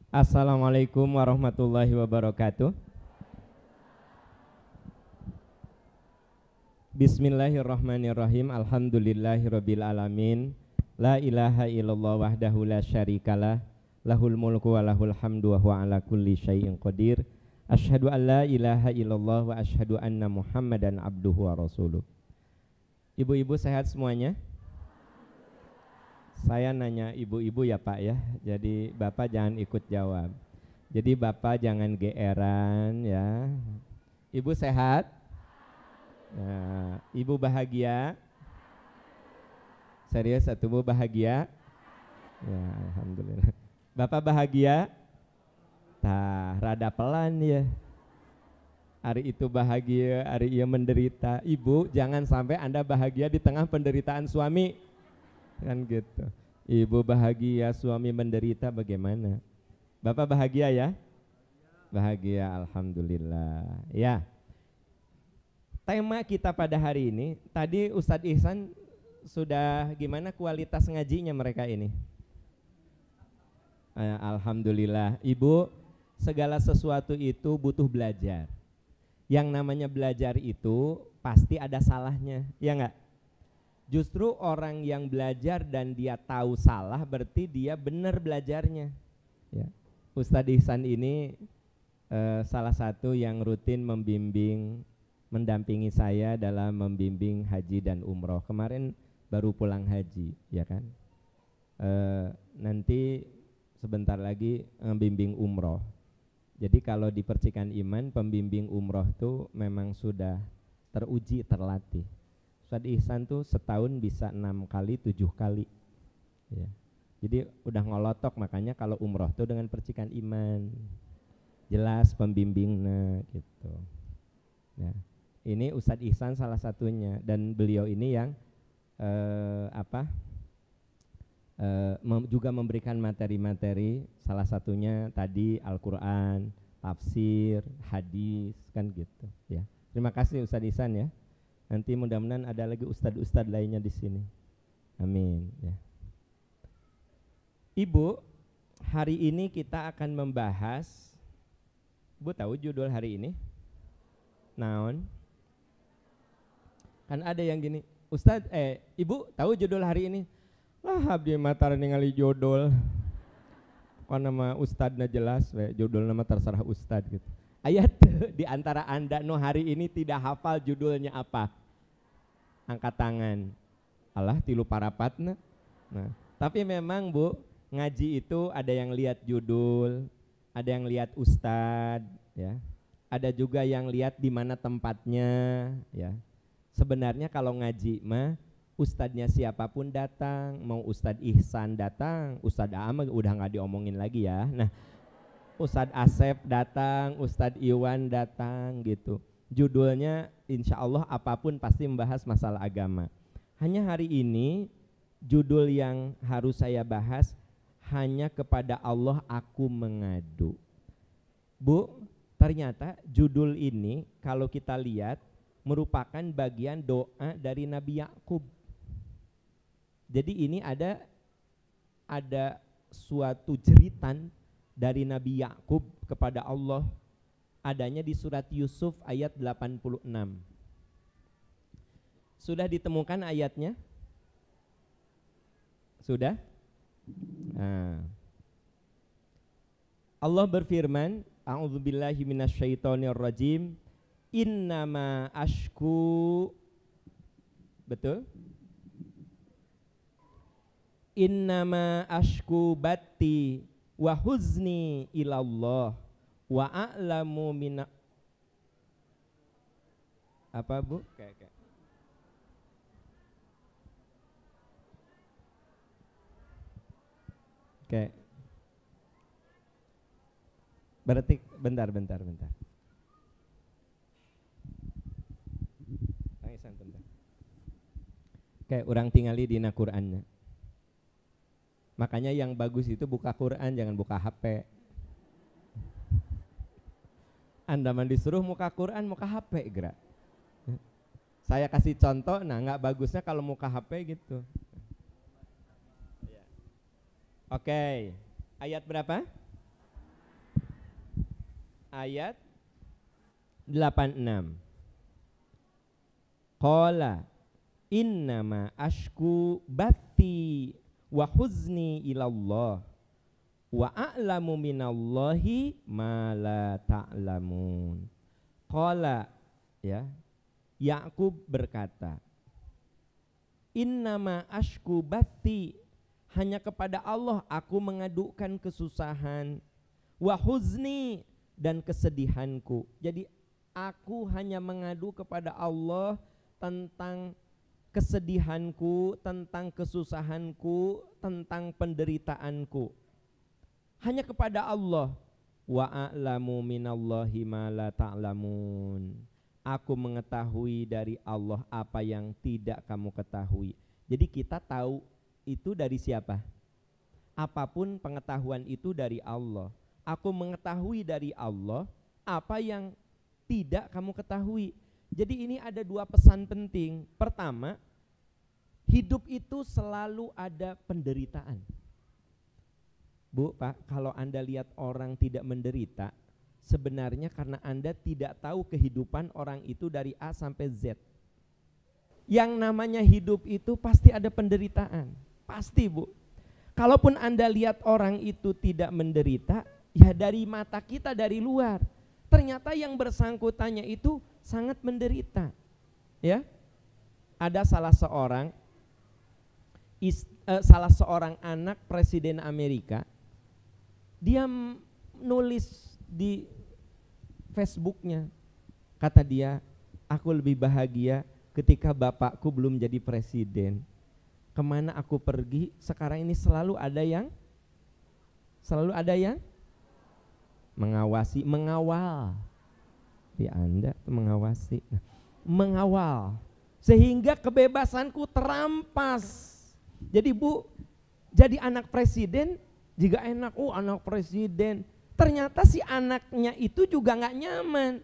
Assalamualaikum warahmatullahi wabarakatuh. Bismillahirrahmanirrahim. Alhamdulillahirabbil alamin. La ilaha illallah wahdahu la syarikalah. Lahul mulku wa lahul hamdu wa huwa ala kulli syai'in qadir. Asyhadu an la ilaha illallah wa asyhadu anna Muhammadan abduhu wa rasuluh. Ibu-ibu sehat semuanya? Saya nanya ibu-ibu ya Pak ya, jadi Bapak jangan ikut jawab. Jadi Bapak jangan geeran ya. Ibu sehat? Ya, Ibu bahagia? Serius satu Bu bahagia? Ya Alhamdulillah. Bapak bahagia? Tah, rada pelan ya. Hari itu bahagia, hari ia menderita. Ibu jangan sampai Anda bahagia di tengah penderitaan suami. Kan gitu. Ibu bahagia, suami menderita, bagaimana? Bapak bahagia ya? Bahagia, alhamdulillah. Ya. Tema kita pada hari ini, tadi Ustadz Ihsan sudah gimana kualitas ngajinya mereka ini? Alhamdulillah. Ibu, segala sesuatu itu butuh belajar. Yang namanya belajar itu pasti ada salahnya, ya enggak? Justru orang yang belajar dan dia tahu salah berarti dia benar belajarnya. Ya. Ustadz Ihsan ini salah satu yang rutin membimbing, mendampingi saya dalam membimbing haji dan umroh. Kemarin baru pulang haji, ya kan? Nanti sebentar lagi membimbing umroh. Jadi kalau di Percikan Iman pembimbing umroh tuh memang sudah teruji, terlatih. Ustadz Ihsan tuh setahun bisa 6 kali, 7 kali ya. Jadi udah ngolotok, makanya kalau umroh tuh dengan Percikan Iman jelas pembimbingnya gitu ya. Ini Ustadz Ihsan salah satunya, dan beliau ini yang juga memberikan materi-materi, salah satunya tadi Al-Quran, tafsir, hadis kan gitu ya. Terima kasih Ustadz Ihsan ya. Nanti mudah-mudahan ada lagi ustadz-ustadz lainnya di sini. Amin ya. Ibu, hari ini kita akan membahas, Bu tahu judul hari ini? Naon? Kan ada yang gini, Ustadz, Ibu tahu judul hari ini? Lah abdi matar ningali judul. Kan nama ustadznya jelas, judul nama terserah ustadz gitu. Ayat di antara Anda no hari ini tidak hafal judulnya apa? Angkat tangan. Allah tilu parapatna. Nah, tapi memang Bu, ngaji itu ada yang lihat judul, ada yang lihat ustad, ya. Ada juga yang lihat di mana tempatnya, ya. Sebenarnya kalau ngaji mah ustadznya siapapun datang, mau Ustadz Ihsan datang, Ustadz Ahmad udah nggak diomongin lagi ya. Nah, Ustadz Asep datang, Ustadz Iwan datang gitu. Judulnya insya Allah apapun pasti membahas masalah agama. Hanya hari ini judul yang harus saya bahas, hanya kepada Allah aku mengadu. Bu, ternyata judul ini kalau kita lihat merupakan bagian doa dari Nabi Yakub. Jadi ini ada suatu jeritan dari Nabi Yakub kepada Allah, adanya di surat Yusuf ayat 86. Sudah ditemukan ayatnya? Sudah? Nah. Allah berfirman, a'udzubillahi minasyaitonirrajim, innama ashku, betul? Innama ashku batti wa huzni ilallah wa a'lamu min apa Bu? Oke. Berarti bentar. Oke, orang tingali dina Qur'annya. Makanya yang bagus itu buka Quran, jangan buka HP. Anda disuruh muka Quran, muka HP gerak. Saya kasih contoh, nah nggak bagusnya kalau muka HP gitu. Oke, ayat berapa? ayat 86. Qala innama ashku batti wa huzni ilallah wa a'lamu minallahi ma la ta'lamun. Qala, ya, Yakub berkata, innama ashku batti, hanya kepada Allah aku mengadukan kesusahan, wa huzni, dan kesedihanku. Jadi aku hanya mengadu kepada Allah tentang kesedihanku, tentang kesusahanku, tentang penderitaanku. Hanya kepada Allah. Wa a'lamu minallahi ma la ta'lamun. Aku mengetahui dari Allah apa yang tidak kamu ketahui. Jadi kita tahu itu dari siapa? Apapun pengetahuan itu dari Allah. Aku mengetahui dari Allah apa yang tidak kamu ketahui. Jadi ini ada dua pesan penting. Pertama, hidup itu selalu ada penderitaan. Bu, Pak, kalau Anda lihat orang tidak menderita, sebenarnya karena Anda tidak tahu kehidupan orang itu dari A sampai Z. Yang namanya hidup itu pasti ada penderitaan. Pasti, Bu. Kalaupun Anda lihat orang itu tidak menderita, ya dari mata kita dari luar. Ternyata yang bersangkutannya itu sangat menderita. Ya. Ada salah seorang anak presiden Amerika. Dia nulis di Facebooknya, kata dia, aku lebih bahagia ketika bapakku belum jadi presiden. Kemana aku pergi sekarang ini selalu ada yang mengawal. Ya Anda mengawasi, mengawal, sehingga kebebasanku terampas. Jadi Bu, jadi anak presiden juga enak, anak presiden. Ternyata si anaknya itu juga nggak nyaman.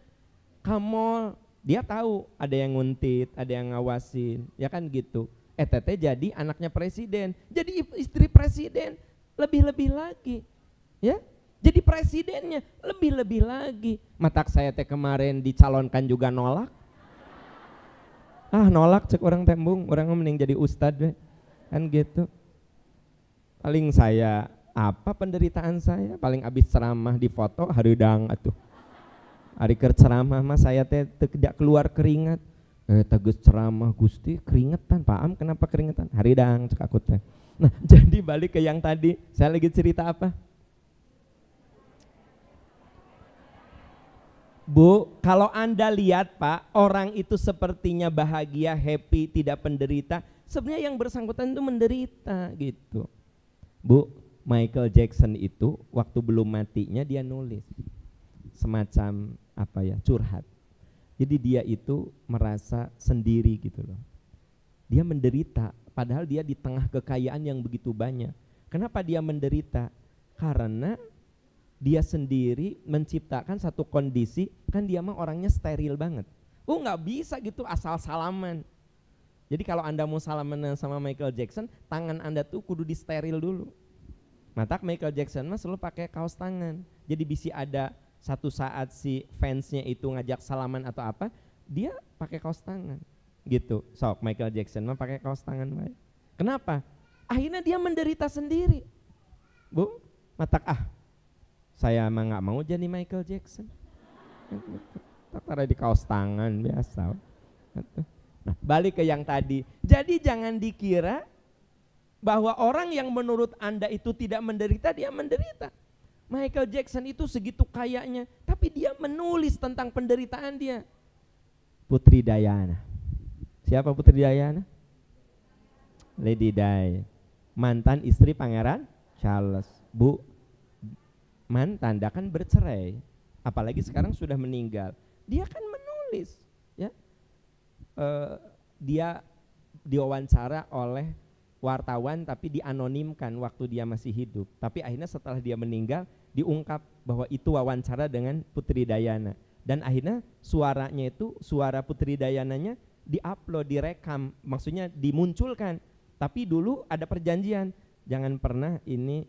Kamu, dia tahu ada yang nguntit, ada yang ngawasin, ya kan gitu. Tete jadi anaknya presiden, jadi istri presiden lebih-lebih lagi, ya. Jadi presidennya lebih-lebih lagi. Matak saya teh kemarin dicalonkan juga nolak. Nolak cek orang tembung, orang mending jadi ustad kan gitu. Paling saya apa penderitaan saya, paling abis ceramah di foto hareudang atuh. Ari keur ceramah mah saya teh tidak keluar keringat. Teges ceramah Gusti keringetan, Pak Am kenapa keringetan? Hareudang cek aku teh. Nah, jadi balik ke yang tadi, saya lagi cerita apa? Bu, kalau Anda lihat Pak, orang itu sepertinya bahagia, happy, tidak penderita, sebenarnya yang bersangkutan itu menderita gitu. Bu, Michael Jackson itu waktu belum matinya dia nulis semacam curhat. Jadi dia itu merasa sendiri gitu loh. Dia menderita padahal dia di tengah kekayaan yang begitu banyak. Kenapa dia menderita? Karena dia sendiri menciptakan satu kondisi, kan dia mah orangnya steril banget. Nggak bisa gitu asal salaman. Jadi kalau Anda mau salaman sama Michael Jackson, tangan Anda tuh kudu di steril dulu. Matak Michael Jackson mah selalu pakai kaos tangan. Jadi bisa ada satu saat si fansnya itu ngajak salaman atau apa, dia pakai kaos tangan gitu. Sok Michael Jackson mah pakai kaos tangan baik. Kenapa? Akhirnya dia menderita sendiri. Bu, matak saya emang nggak mau jadi Michael Jackson. Taruh di kaos tangan biasa. Nah, balik ke yang tadi. Jadi jangan dikira bahwa orang yang menurut Anda itu tidak menderita, dia menderita. Michael Jackson itu segitu kayanya, tapi dia menulis tentang penderitaan dia. Putri Diana. Siapa Putri Diana? Lady Di, mantan istri Pangeran Charles. Bu, mantan dia kan bercerai, apalagi sekarang sudah meninggal. Dia kan menulis, ya. Dia diwawancara oleh wartawan tapi dianonimkan waktu dia masih hidup. Tapi akhirnya setelah dia meninggal diungkap bahwa itu wawancara dengan Putri Diana. Dan akhirnya suaranya itu, suara Putri Diananya diupload, direkam, maksudnya dimunculkan. Tapi dulu ada perjanjian, jangan pernah ini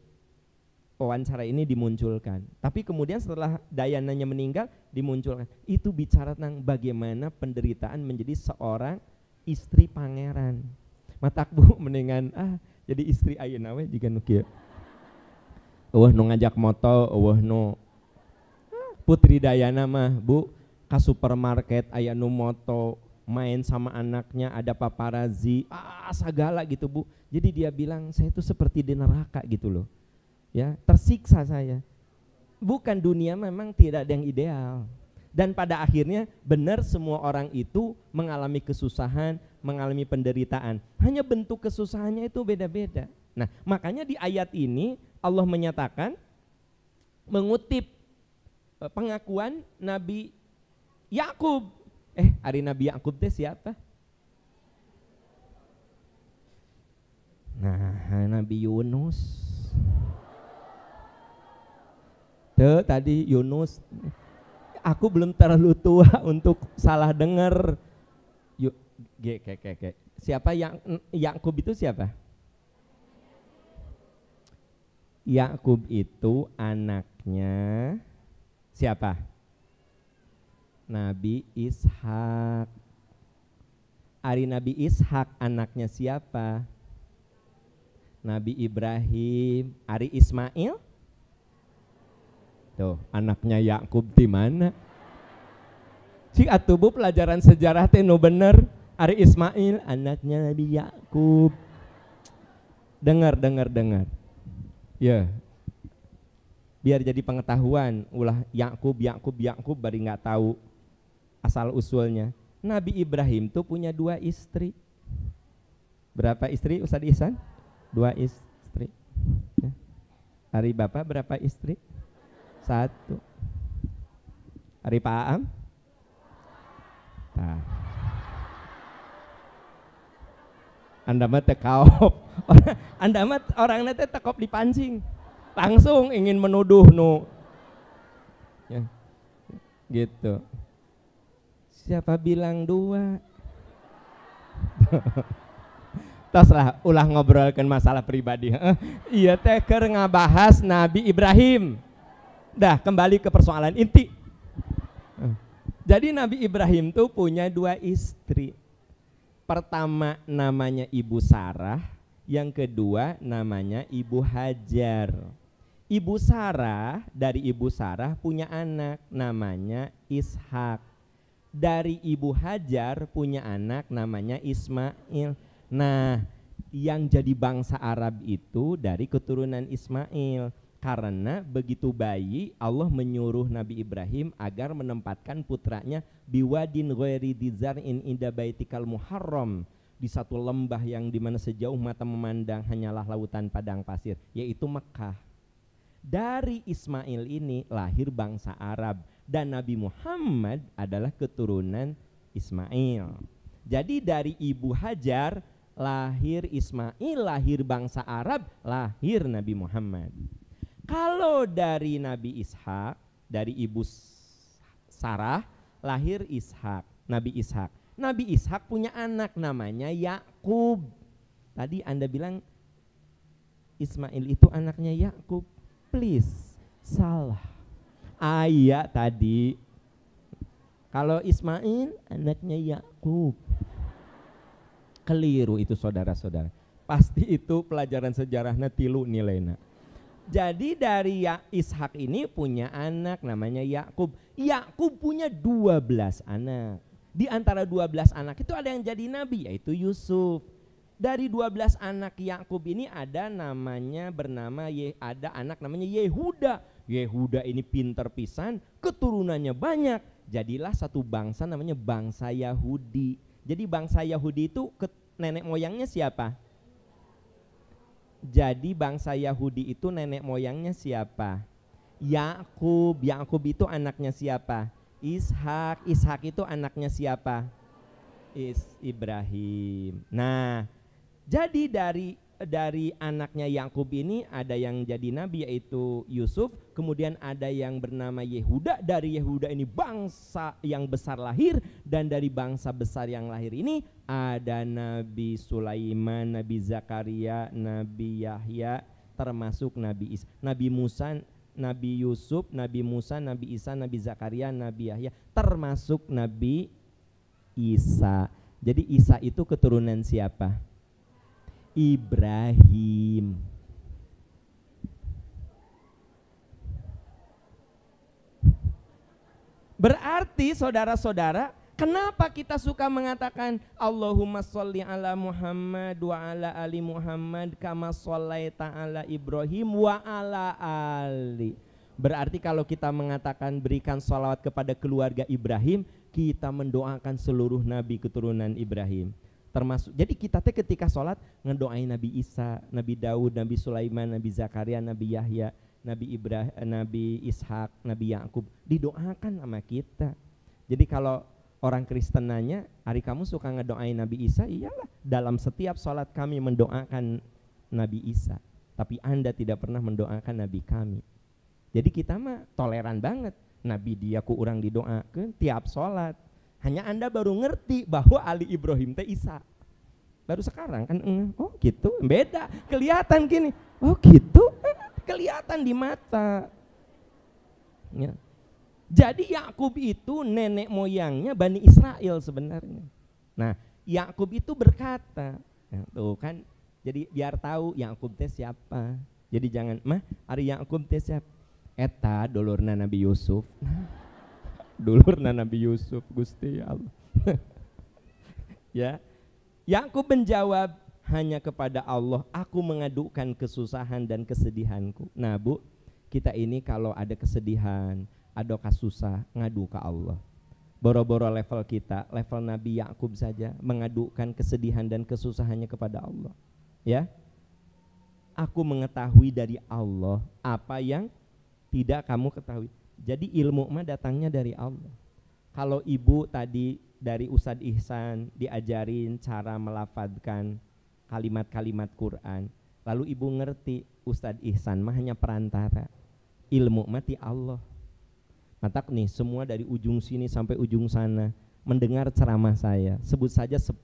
wawancara ini dimunculkan. Tapi kemudian setelah Dayananya meninggal dimunculkan. Itu bicara tentang bagaimana penderitaan menjadi seorang istri pangeran. Matak Bu mendingan jadi istri ayeuna we jiga nu kieu. Eueuh nu ngajak moto, eueuh nu Putri Dayana mah Bu ka supermarket aya nu moto, main sama anaknya, ada paparazi, segala gitu Bu. Jadi dia bilang saya itu seperti di neraka gitu loh. Ya, tersiksa saya. Bukan, dunia memang tidak ada yang ideal. Dan pada akhirnya benar semua orang itu mengalami kesusahan, mengalami penderitaan. Hanya bentuk kesusahannya itu beda-beda. Nah, makanya di ayat ini Allah menyatakan, mengutip pengakuan Nabi Yakub. Hari Nabi Yakub teh siapa? Nah, Nabi Yunus. Tadi Yunus. Aku belum terlalu tua untuk salah dengar. Siapa yang Yakub itu siapa? Yakub itu anaknya siapa? Nabi Ishak. Ari Nabi Ishak anaknya siapa? Nabi Ibrahim. Ari Ismail? Tuh, anaknya Yakub di mana? Cik atuh Bu pelajaran sejarah teh nu bener. Ari Ismail anaknya Nabi Yakub. Dengar. Ya. Biar jadi pengetahuan, ulah Yakub bari nggak tahu asal usulnya. Nabi Ibrahim tuh punya 2 istri. Berapa istri Ustaz Ihsan? 2 istri. Ya. Hari Bapak berapa istri? 1. Hari Pak Aam? Nah. Anda mah tekop. Anda mah orangnya teh tekop dipancing. Langsung ingin menuduh ya. Gitu. Siapa bilang 2? Toslah ulah ngobrolkan masalah pribadi. Iya teh keur ngabahas Nabi Ibrahim. Dah kembali ke persoalan inti. Jadi Nabi Ibrahim tuh punya 2 istri. Pertama namanya Ibu Sarah, yang kedua namanya Ibu Hajar. Ibu Sarah, dari Ibu Sarah punya anak namanya Ishak. Dari Ibu Hajar punya anak namanya Ismail. Nah, yang jadi bangsa Arab itu dari keturunan Ismail. Karena begitu bayi Allah menyuruh Nabi Ibrahim agar menempatkan putranya biwadin ghairi dzar'in inda baitikal muharram, di satu lembah yang dimana sejauh mata memandang hanyalah lautan padang pasir, yaitu Mekah. Dari Ismail ini lahir bangsa Arab dan Nabi Muhammad adalah keturunan Ismail. Jadi dari Ibu Hajar lahir Ismail, lahir bangsa Arab, lahir Nabi Muhammad. Kalau dari Nabi Ishak, dari Ibu Sarah lahir Ishak, Nabi Ishak. Nabi Ishak punya anak namanya Yakub. Tadi Anda bilang Ismail itu anaknya Yakub. Please, salah. Ayat tadi. Kalau Ismail anaknya Yakub. Keliru itu saudara-saudara. Pasti itu pelajaran sejarahnya tilu nilainya. Jadi dari Ishak ini punya anak namanya Yakub. Yakub punya 12 anak. Di antara 12 anak itu ada yang jadi nabi, yaitu Yusuf. Dari 12 anak Yakub ini ada namanya ada anak namanya Yehuda. Yehuda ini pinter pisan, keturunannya banyak. Jadilah satu bangsa namanya bangsa Yahudi. Jadi bangsa Yahudi itu nenek moyangnya siapa? Jadi bangsa Yahudi itu nenek moyangnya siapa? Yakub. Yakub itu anaknya siapa? Ishak. Ishak itu anaknya siapa? Ibrahim. Nah, jadi dari anaknya Yakub ini ada yang jadi nabi yaitu Yusuf, kemudian ada yang bernama Yehuda. Dari Yehuda ini bangsa yang besar lahir, dan dari bangsa besar yang lahir ini ada Nabi Sulaiman, Nabi Zakaria, Nabi Yahya, termasuk Nabi Isa, Nabi Musa, Nabi Yusuf, Nabi Musa, Nabi Isa, Nabi Zakaria, Nabi Yahya, termasuk Nabi Isa. Jadi Isa itu keturunan siapa? Ibrahim. Berarti saudara-saudara, kenapa kita suka mengatakan Allahumma sholli ala Muhammad wa ala ali Muhammad kama shollaita ala Ibrahim wa ala ali. Berarti kalau kita mengatakan berikan sholawat kepada keluarga Ibrahim, kita mendoakan seluruh nabi keturunan Ibrahim. Termasuk, jadi kita ketika sholat ngedoain Nabi Isa, Nabi Daud, Nabi Sulaiman, Nabi Zakaria, Nabi Yahya, Nabi Ibrahim, Nabi Ishak, Nabi Yakub, didoakan sama kita. Jadi kalau orang Kristen nanya, hari kamu suka ngedoain Nabi Isa? Iyalah, dalam setiap sholat kami mendoakan Nabi Isa, tapi Anda tidak pernah mendoakan Nabi kami. Jadi kita mah toleran banget, Nabi dia ku urang didoakan tiap sholat. Hanya Anda baru ngerti bahwa Ali Ibrahim teh Isa. Baru sekarang kan, oh gitu, beda, kelihatan gini, oh gitu, kelihatan di mata. Ya. Jadi Yakub itu nenek moyangnya Bani Israel sebenarnya. Nah, Yakub itu berkata, ya, tuh kan, jadi biar tahu Yakub teh siapa. Jadi jangan, mah, ari Yakub teh siapa? Eta dulurna Nabi Yusuf. Dulurna Nabi Yusuf, Gusti Allah. Ya, Yakub menjawab, hanya kepada Allah aku mengadukan kesusahan dan kesedihanku. Nah Bu, kita ini kalau ada kesedihan, ada kasusah, ngadu ke Allah. Boro-boro level kita, level Nabi Yakub saja mengadukan kesedihan dan kesusahannya kepada Allah. Ya, aku mengetahui dari Allah apa yang tidak kamu ketahui. Jadi ilmu mah datangnya dari Allah. Kalau ibu tadi dari Ustadz Ihsan diajarin cara melafadzkan kalimat-kalimat Quran, lalu ibu ngerti Ustadz Ihsan mah hanya perantara, ilmu mati Allah. Matak nih semua dari ujung sini sampai ujung sana mendengar ceramah saya, sebut saja 10.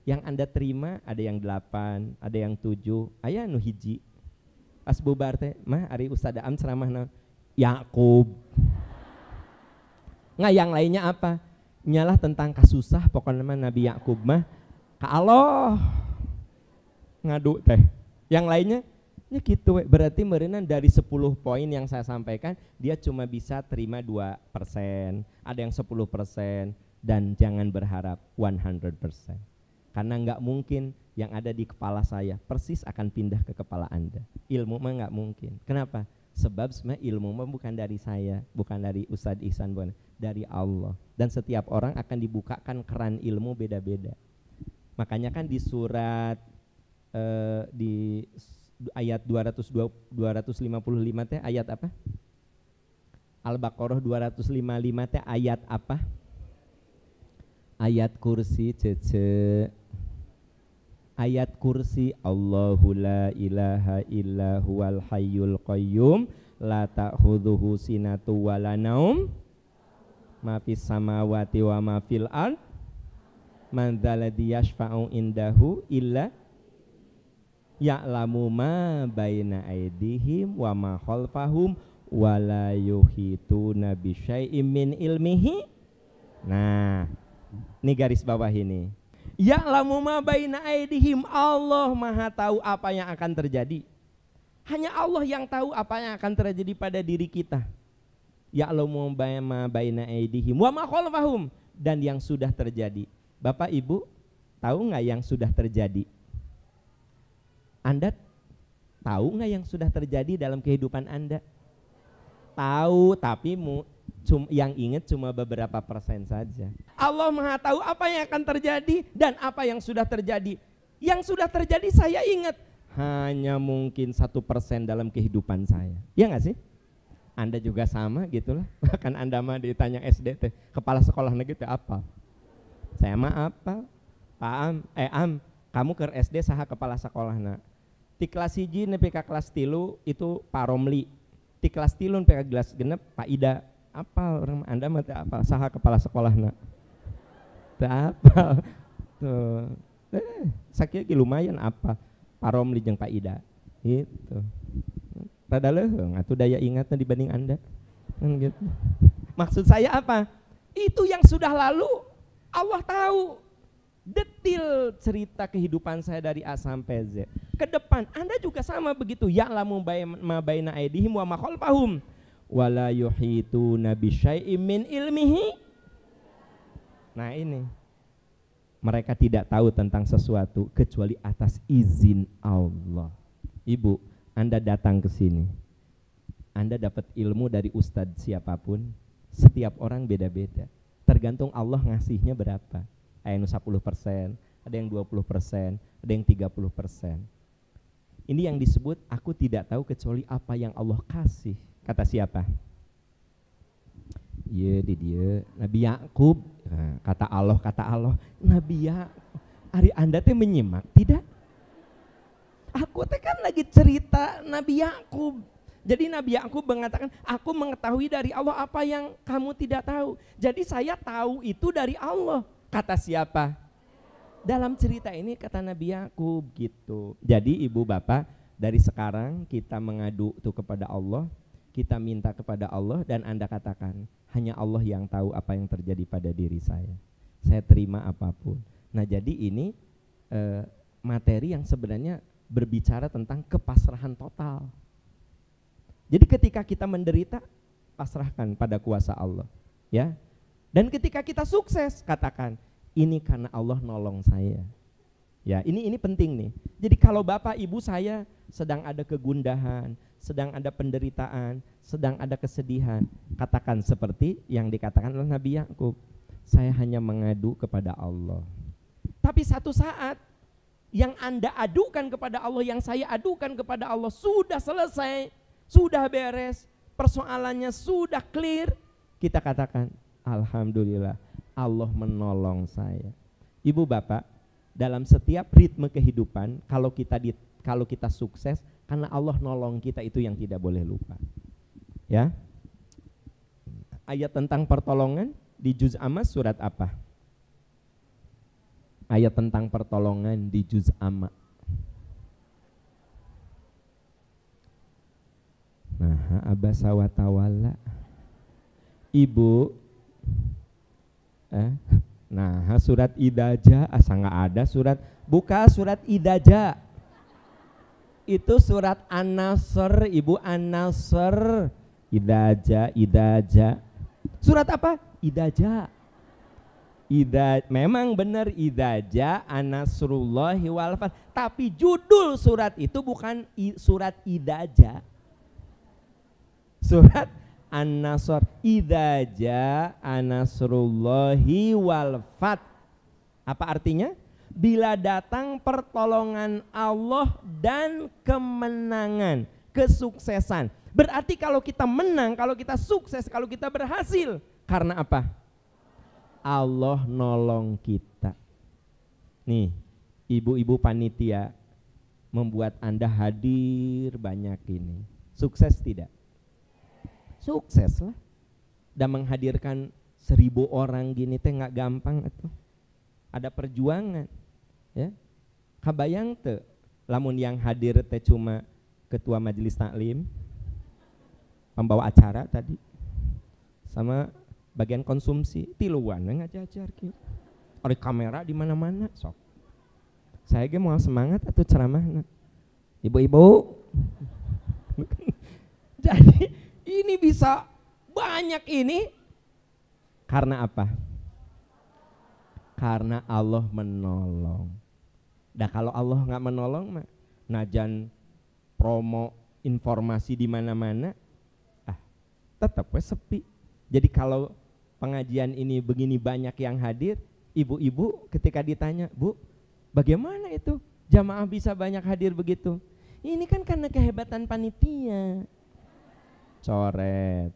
Yang Anda terima ada yang 8, ada yang 7, aya nu hiji. Pas bubar teh, mah ari Ustadz Am ceramah Yakub. Nggak, yang lainnya apa? Nyalah tentang kasusah, pokoknya Nabi Yakub mah ka Allah ngadu teh. Yang lainnya ya gitu, berarti merenang dari 10 poin yang saya sampaikan dia cuma bisa terima 2%, ada yang 10%, dan jangan berharap 100%. Karena nggak mungkin yang ada di kepala saya persis akan pindah ke kepala Anda. Ilmu mah nggak mungkin. Kenapa? Sebab sebenarnya ilmu mah bukan dari saya, bukan dari Ustadz Ihsan, bukan, dari Allah. Dan setiap orang akan dibukakan keran ilmu beda-beda. Makanya kan di surat di ayat 255 teh ayat apa? Al-Baqarah 255 teh ayat apa? Ayat kursi cece. Ayat kursi, Allahu la ilaha illa huwal hayyul qayyum la ta'khudhuhu sinatu wala naum ma fis samawati wa ma fil ard man dzalladzi yashfa'u indahu illa ya'lamu ma baina aydihim wa ma khalfahum wa la yuhituna bi syai'in min ilmihi. Nah, ini garis bawah ini. Ya'lamu ma baina aydihim, Allah Maha tahu apa yang akan terjadi. Hanya Allah yang tahu apa yang akan terjadi pada diri kita. Ya'lamu ma baina aydihim wa ma khalfahum, dan yang sudah terjadi. Bapak Ibu tahu nggak yang sudah terjadi? Anda tahu nggak yang sudah terjadi dalam kehidupan Anda? Tahu, tapi yang ingat cuma beberapa persen saja. Allah Maha tahu apa yang akan terjadi dan apa yang sudah terjadi. Yang sudah terjadi saya ingat hanya mungkin 1% dalam kehidupan saya. Ya nggak sih? Anda juga sama gitulah. Kan Anda mah ditanya SD teh, kepala sekolah negeri teh apa? Saya mah apa? Pak Am, kamu ke SD saha kepala sekolah nak? Di kelas 1 nepi ka kelas 3 itu Pak Romli. Di kelas 3 nepi ka kelas genep Pak Ida. Apal orang Anda mah teh apal saha kepala sekolahna? Teu apal. Tuh. Sakieu ge lumayan apa? Pak Romli jeung Pak Ida. Itu. Rada leuheung atuh daya ingatnya dibanding Anda. Kan gitu. Maksud saya apa? Itu yang sudah lalu Allah tahu detil cerita kehidupan saya dari A sampai Z. Ke depan Anda juga sama begitu. Ya'lamu ma baina aydihim wa ma khalfahum wala yuhituna bi syai'in min ilmihi. Nah ini, mereka tidak tahu tentang sesuatu kecuali atas izin Allah. Ibu, Anda datang ke sini, Anda dapat ilmu dari ustadz siapapun, setiap orang beda-beda. Tergantung Allah ngasihnya berapa. Ada yang 10%, ada yang 20%, ada yang 30%. Ini yang disebut aku tidak tahu kecuali apa yang Allah kasih. Kata siapa? Iya di dia Nabi Yakub. Nah, kata Allah Nabi Yakub. Ari Anda teh menyimak tidak? Aku teh kan lagi cerita Nabi Yakub. Jadi Nabi Yakub mengatakan, aku mengetahui dari Allah apa yang kamu tidak tahu. Jadi saya tahu itu dari Allah. Kata siapa? Dalam cerita ini kata Nabi Yakub gitu. Jadi ibu bapak, dari sekarang kita mengadu tuh kepada Allah, kita minta kepada Allah dan Anda katakan, hanya Allah yang tahu apa yang terjadi pada diri saya. Saya terima apapun. Nah jadi ini materi yang sebenarnya berbicara tentang kepasrahan total. Jadi ketika kita menderita, pasrahkan pada kuasa Allah, ya. Dan ketika kita sukses, katakan, ini karena Allah nolong saya. Ya, ini penting nih. Jadi kalau Bapak Ibu saya sedang ada kegundahan, sedang ada penderitaan, sedang ada kesedihan, katakan seperti yang dikatakan oleh Nabi Yakub, saya hanya mengadu kepada Allah. Tapi satu saat yang Anda adukan kepada Allah, yang saya adukan kepada Allah sudah selesai, sudah beres, persoalannya sudah clear, kita katakan alhamdulillah Allah menolong saya. Ibu bapak, dalam setiap ritme kehidupan kalau kita sukses karena Allah nolong kita, itu yang tidak boleh lupa. Ya. Ayat tentang pertolongan di juz amma surat apa? Ayat tentang pertolongan di juz amma. Nah, abasa wa tawalla. Ibu nah surat Idaja asa nggak ada surat, buka surat Idaja. Itu surat An-Nasr, Ibu, An-Nasr. Idaja. Surat apa? Idaja. Memang benar Idaja An-Nasrullahi wal Fath, tapi judul surat itu bukan surat Idaja. Surat An-Nasr, Idaja An-Nasrullahi wal Fath. Apa artinya? Bila datang pertolongan Allah dan kemenangan, kesuksesan. Berarti kalau kita menang, kalau kita sukses, kalau kita berhasil, karena apa? Allah nolong kita. Nih, ibu-ibu panitia membuat Anda hadir banyak ini. Sukses tidak? Sukses lah. Dan menghadirkan 1000 orang gini teh nggak gampang itu. Ada perjuangan, ya. Kabayang teu lamun yang hadir teh cuma ketua majelis taklim, pembawa acara tadi, sama bagian konsumsi, tiluan ngajajar kieu. Ori kamera di mana-mana sok. Saya ge moal semangat atuh ceramahna. Ibu-ibu. Jadi ini bisa banyak ini karena apa? Karena Allah menolong. Nah kalau Allah nggak menolong mah najan promo informasi di mana-mana, tetap sepi. Jadi kalau pengajian ini begini banyak yang hadir, ibu-ibu ketika ditanya, Bu, bagaimana itu jamaah bisa banyak hadir begitu? Ini kan karena kehebatan panitia. Coret.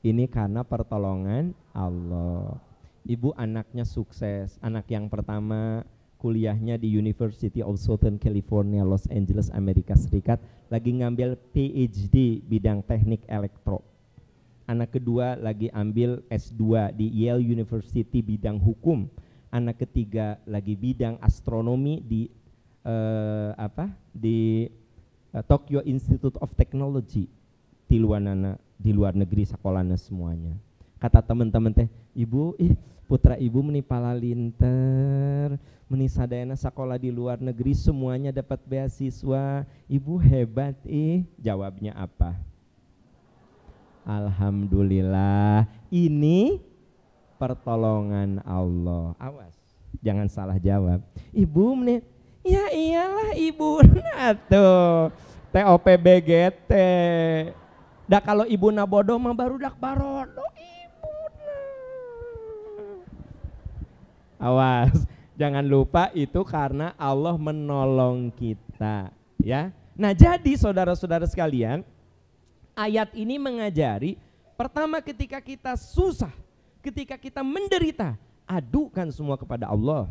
Ini karena pertolongan Allah. Ibu anaknya sukses, anak yang pertama kuliahnya di University of Southern California, Los Angeles, Amerika Serikat, lagi ngambil PhD bidang teknik elektro. Anak kedua lagi ambil S2 di Yale University bidang hukum. Anak ketiga lagi bidang astronomi di Tokyo Institute of Technology di luar negeri sekolahnya semuanya. Kata teman-teman teh, ibu putra ibu meni palalinter, meni sadayana sekolah di luar negeri semuanya dapat beasiswa, ibu hebat jawabnya apa? Alhamdulillah, ini pertolongan Allah. Awas, jangan salah jawab. Ibu meni, ya iyalah ibu tuh TOPBGT. Dah kalau ibu na bodoh mah baru dak barodo ibu na. Awas, jangan lupa itu karena Allah menolong kita, ya. Nah, jadi saudara-saudara sekalian, ayat ini mengajari pertama ketika kita susah, ketika kita menderita, adukan semua kepada Allah.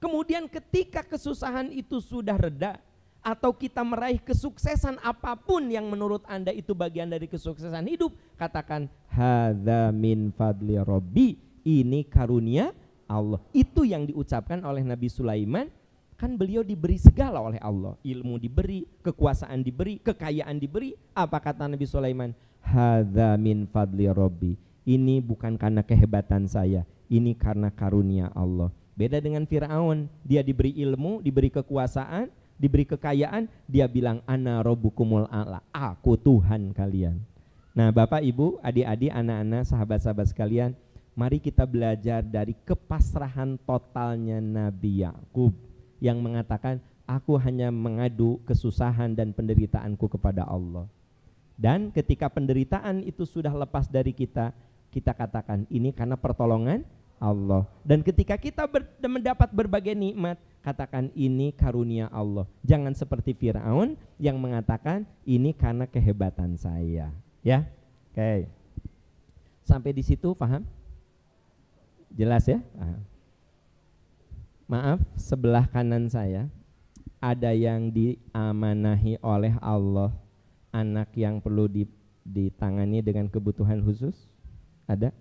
Kemudian ketika kesusahan itu sudah reda atau kita meraih kesuksesan apapun yang menurut Anda itu bagian dari kesuksesan hidup, katakan hadza min fadli rabbi, ini karunia Allah. Itu yang diucapkan oleh Nabi Sulaiman, kan beliau diberi segala oleh Allah, ilmu diberi, kekuasaan diberi, kekayaan diberi. Apa kata Nabi Sulaiman? Hadza min fadli rabbi, ini bukan karena kehebatan saya, ini karena karunia Allah. Beda dengan Fir'aun, dia diberi ilmu, diberi kekuasaan, diberi kekayaan, dia bilang ana rabbukumul a'la, aku Tuhan kalian. Nah, Bapak, Ibu, adik-adik, anak-anak, sahabat-sahabat sekalian, mari kita belajar dari kepasrahan totalnya Nabi Yakub yang mengatakan, aku hanya mengadu kesusahan dan penderitaanku kepada Allah. Dan ketika penderitaan itu sudah lepas dari kita, kita katakan ini karena pertolongan Allah. Dan ketika kita mendapat berbagai nikmat, katakan ini karunia Allah. Jangan seperti Fir'aun yang mengatakan ini karena kehebatan saya. Ya, oke. Sampai di situ paham? Jelas ya? Maaf, sebelah kanan saya ada yang diamanahi oleh Allah, anak yang perlu ditangani dengan kebutuhan khusus. Ada?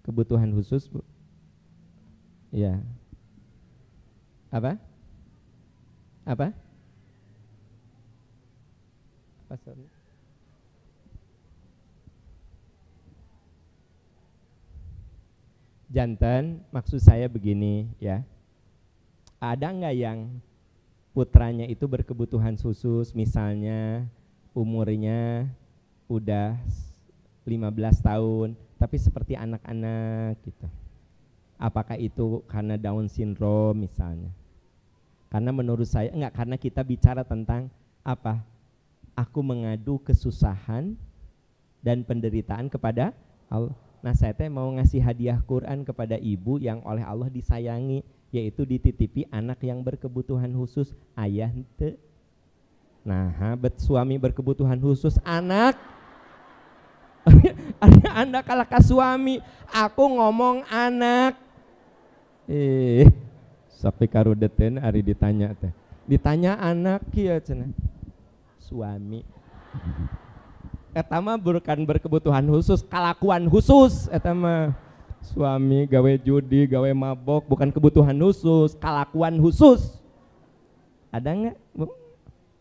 Kebutuhan khusus, Bu? Ya. Apa? Apa? Sorry. Jantan, maksud saya begini ya. Ada nggak yang putranya itu berkebutuhan khusus, misalnya umurnya udah 15 tahun, tapi seperti anak-anak gitu. Apakah itu karena Down syndrome misalnya? Karena menurut saya enggak, karena kita bicara tentang apa? Aku mengadu kesusahan dan penderitaan kepada Allah. Nah, saya mau ngasih hadiah Quran kepada ibu yang oleh Allah disayangi, yaitu dititipi anak yang berkebutuhan khusus. Ayah ente. Nah, suami berkebutuhan khusus, anak Anda kalah ke suami, aku ngomong anak. Sampai karudeten hari ditanya teh. Ditanya anak kieu cenah. Suami. Eta mah bukan berkebutuhan khusus, kalakuan khusus eta mah. Suami gawe judi, gawe mabok, bukan kebutuhan khusus, kalakuan khusus. Ada enggak, Bu?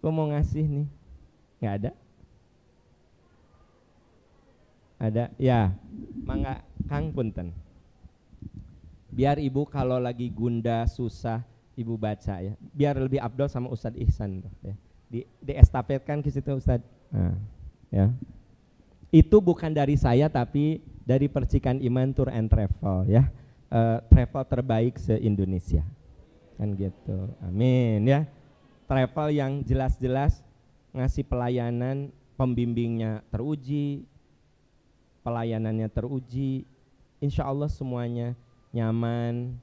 Gua mau ngasih nih. Enggak ada? Ada? Ya. Mangga Kang punten. Biar ibu kalau lagi gunda susah ibu baca ya, biar lebih abdol sama Ustadz Ihsan tuh, ya. Diestafetkan ke situ Ustadz. Nah, ya. Itu bukan dari saya tapi dari Percikan Iman Tour and Travel ya. Travel terbaik se-Indonesia. Kan gitu. Amin ya. Travel yang jelas-jelas ngasih pelayanan, pembimbingnya teruji, pelayanannya teruji. Insya Allah semuanya nyaman,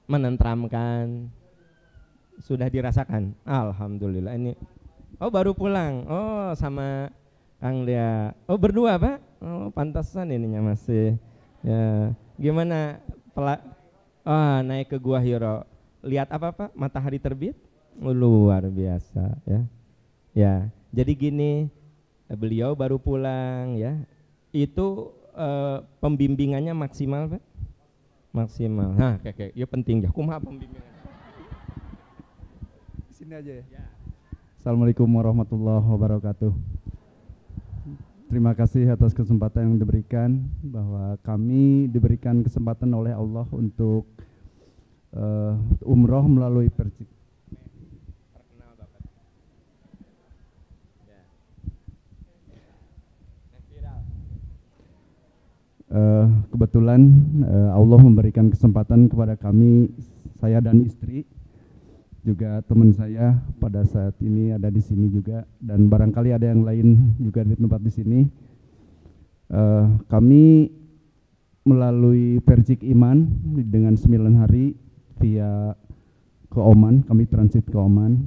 menenteramkan. Sudah dirasakan? Alhamdulillah. Ini baru pulang. Sama Kang Lia. Berdua Pak? Pantasan ininya masih. Ya, gimana naik ke Gua Hiro. Lihat apa Pak? Matahari terbit? Luar biasa ya. Ya, jadi gini, beliau baru pulang ya. Itu pembimbingannya maksimal Pak? Maksimal. Nah, kayak ya penting ya. Kumaha pembimbingan? Sini aja ya. Assalamualaikum warahmatullahi wabarakatuh. Terima kasih atas kesempatan yang diberikan, bahwa kami diberikan kesempatan oleh Allah untuk umroh melalui Percik. Kebetulan Allah memberikan kesempatan kepada kami, saya dan istri, juga teman saya pada saat ini ada di sini juga, dan barangkali ada yang lain juga di tempat di sini. Kami melalui Percik Iman dengan 9 hari via ke Oman, kami transit ke Oman.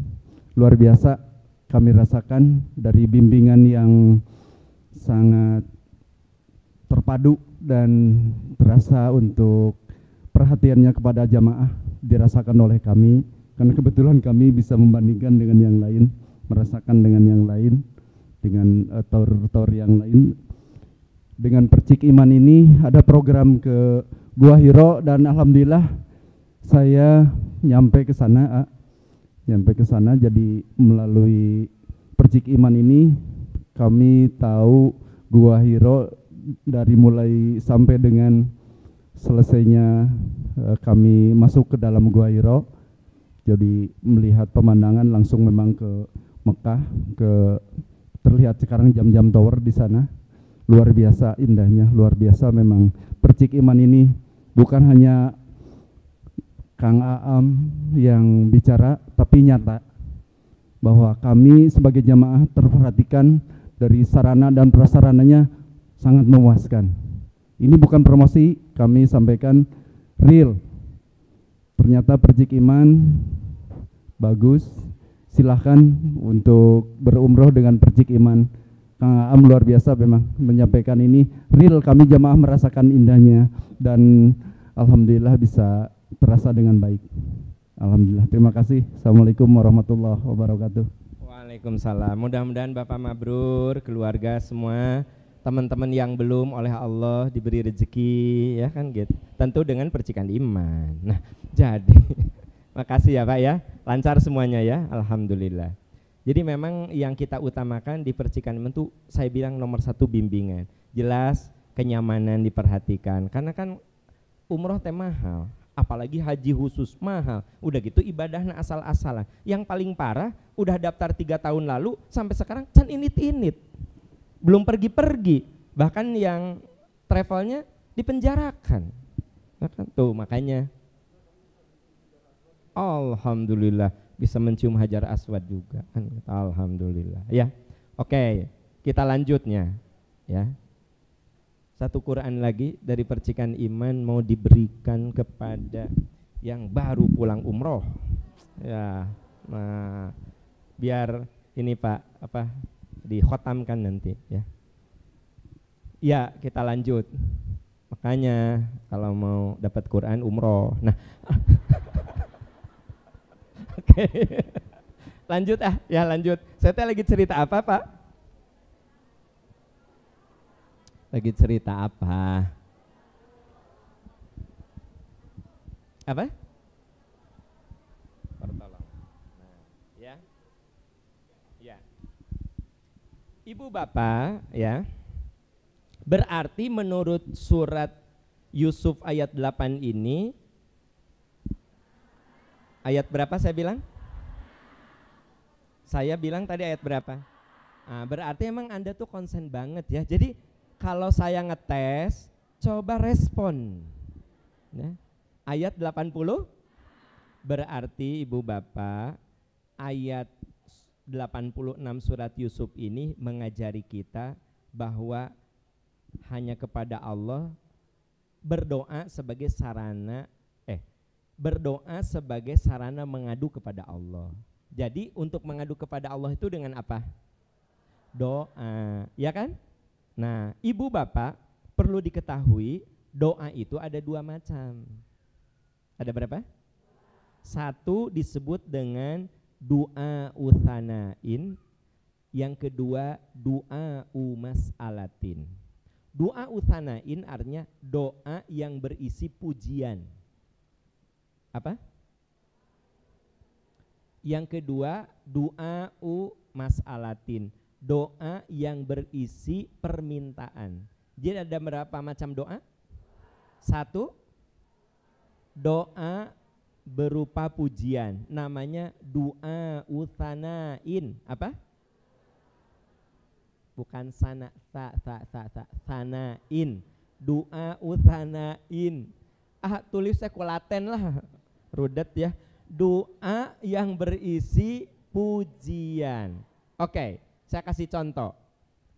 Luar biasa kami rasakan dari bimbingan yang sangat terpadu dan terasa untuk perhatiannya kepada jamaah dirasakan oleh kami. Karena kebetulan kami bisa membandingkan dengan yang lain, merasakan dengan yang lain, dengan tour-tour yang lain. Dengan Percik Iman ini ada program ke Gua Hiro, dan alhamdulillah saya nyampe ke sana. Jadi melalui Percik Iman ini kami tahu Gua Hiro dari mulai sampai dengan selesainya kami masuk ke dalam Gua Hiro. Jadi melihat pemandangan langsung memang ke Mekah, terlihat sekarang jam-jam tower di sana. Luar biasa indahnya, luar biasa memang. Percik Iman ini bukan hanya Kang Aam yang bicara, tapi nyata bahwa kami sebagai jamaah terperhatikan dari sarana dan prasarananya sangat memuaskan. Ini bukan promosi, kami sampaikan real. Ternyata Percik Iman bagus, silahkan untuk berumroh dengan Percik Iman. Kang Aam luar biasa memang menyampaikan ini real, kami jamaah merasakan indahnya, dan alhamdulillah bisa terasa dengan baik. Alhamdulillah, terima kasih. Assalamualaikum warahmatullahi wabarakatuh. Waalaikumsalam. Mudah-mudahan Bapak mabrur, keluarga semua, teman-teman yang belum oleh Allah diberi rezeki, ya kan gitu. Tentu dengan percikan iman. Nah, jadi makasih ya Pak ya, lancar semuanya ya, alhamdulillah. Jadi memang yang kita utamakan di percikan iman itu saya bilang nomor 1 bimbingan. Jelas kenyamanan diperhatikan, karena kan umroh teh mahal, apalagi haji khusus mahal. Udah gitu ibadahnya asal-asalan. Yang paling parah udah daftar 3 tahun lalu sampai sekarang can init-init, belum pergi-pergi, bahkan yang travelnya dipenjarakan. Tuh makanya alhamdulillah bisa mencium Hajar Aswad juga kan. Alhamdulillah ya. Oke, kita lanjutnya ya. Satu Quran lagi dari percikan iman mau diberikan kepada yang baru pulang umroh ya. Nah, biar ini Pak apa dikhotamkan nanti ya. Ya, kita lanjut. Makanya kalau mau dapat Quran umroh. Nah, oke. Lanjut ya lanjut. Saya lagi cerita apa Pak? Lagi cerita apa? Apa? Pertolongan. Nah, ya. Ya. Ibu Bapak ya. Berarti menurut surat Yusuf ayat 8 ini, ayat berapa saya bilang? Saya bilang tadi ayat berapa? Nah, berarti emang Anda tuh konsen banget ya. Jadi kalau saya ngetes, coba respon ya. Ayat 80 berarti Ibu Bapak, ayat 86 surat Yusuf ini mengajari kita bahwa hanya kepada Allah berdoa sebagai sarana mengadu kepada Allah. Jadi untuk mengadu kepada Allah itu dengan apa? Doa, ya kan? Nah, Ibu Bapak perlu diketahui doa itu ada 2 macam. Ada berapa? 1 disebut dengan doa utsanain, yang kedua doa mas'alatin. Doa utsanain artinya doa yang berisi pujian. Apa? Yang kedua, du'a'u mas'alatin, doa yang berisi permintaan. Jadi ada berapa macam doa? Satu, doa berupa pujian, namanya du'a'u tsanain. Apa? Bukan sana, tsanain. Du'a'u tsanain. Tulis sekulaten lah, rudet ya. Doa yang berisi pujian. Oke, saya kasih contoh.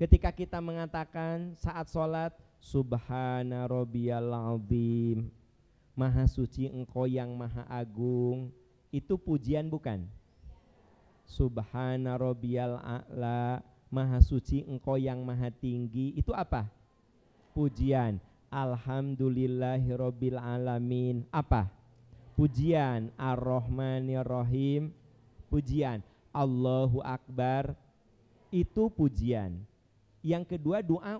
Ketika kita mengatakan saat sholat, Subhana rabbiyal azim, Maha suci engkau yang maha agung, itu pujian bukan? Subhana rabbiyal a'la, Maha suci engkau yang maha tinggi, itu apa? Pujian. Alhamdulillahirabbil alamin, apa? Pujian. Ar-Rahmanir-Rahim, pujian. Allahu Akbar, itu pujian. Yang kedua, doa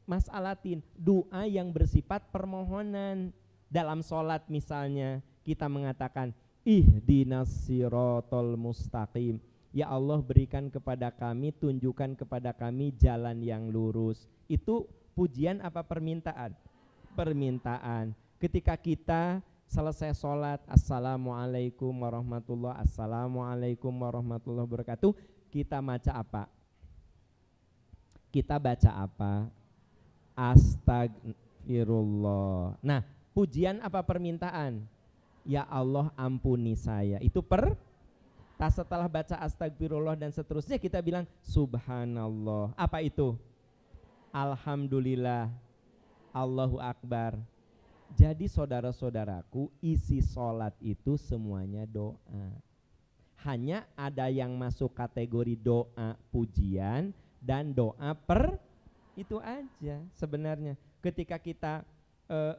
mas'alatin, doa yang bersifat permohonan. Dalam sholat misalnya kita mengatakan ihdinas siratal mustaqim, ya Allah berikan kepada kami, tunjukkan kepada kami jalan yang lurus. Itu pujian apa permintaan? Permintaan. Ketika kita selesai sholat, assalamualaikum warahmatullah, assalamualaikum warahmatullahi wabarakatuh, kita baca apa? Kita baca apa? Astagfirullah. Nah, pujian apa permintaan? Ya Allah ampuni saya. Itu setelah baca astagfirullah dan seterusnya kita bilang subhanallah. Apa itu? Alhamdulillah, Allahu Akbar. Jadi saudara-saudaraku, isi sholat itu semuanya doa. Hanya ada yang masuk kategori doa pujian dan doa itu aja sebenarnya. Ketika kita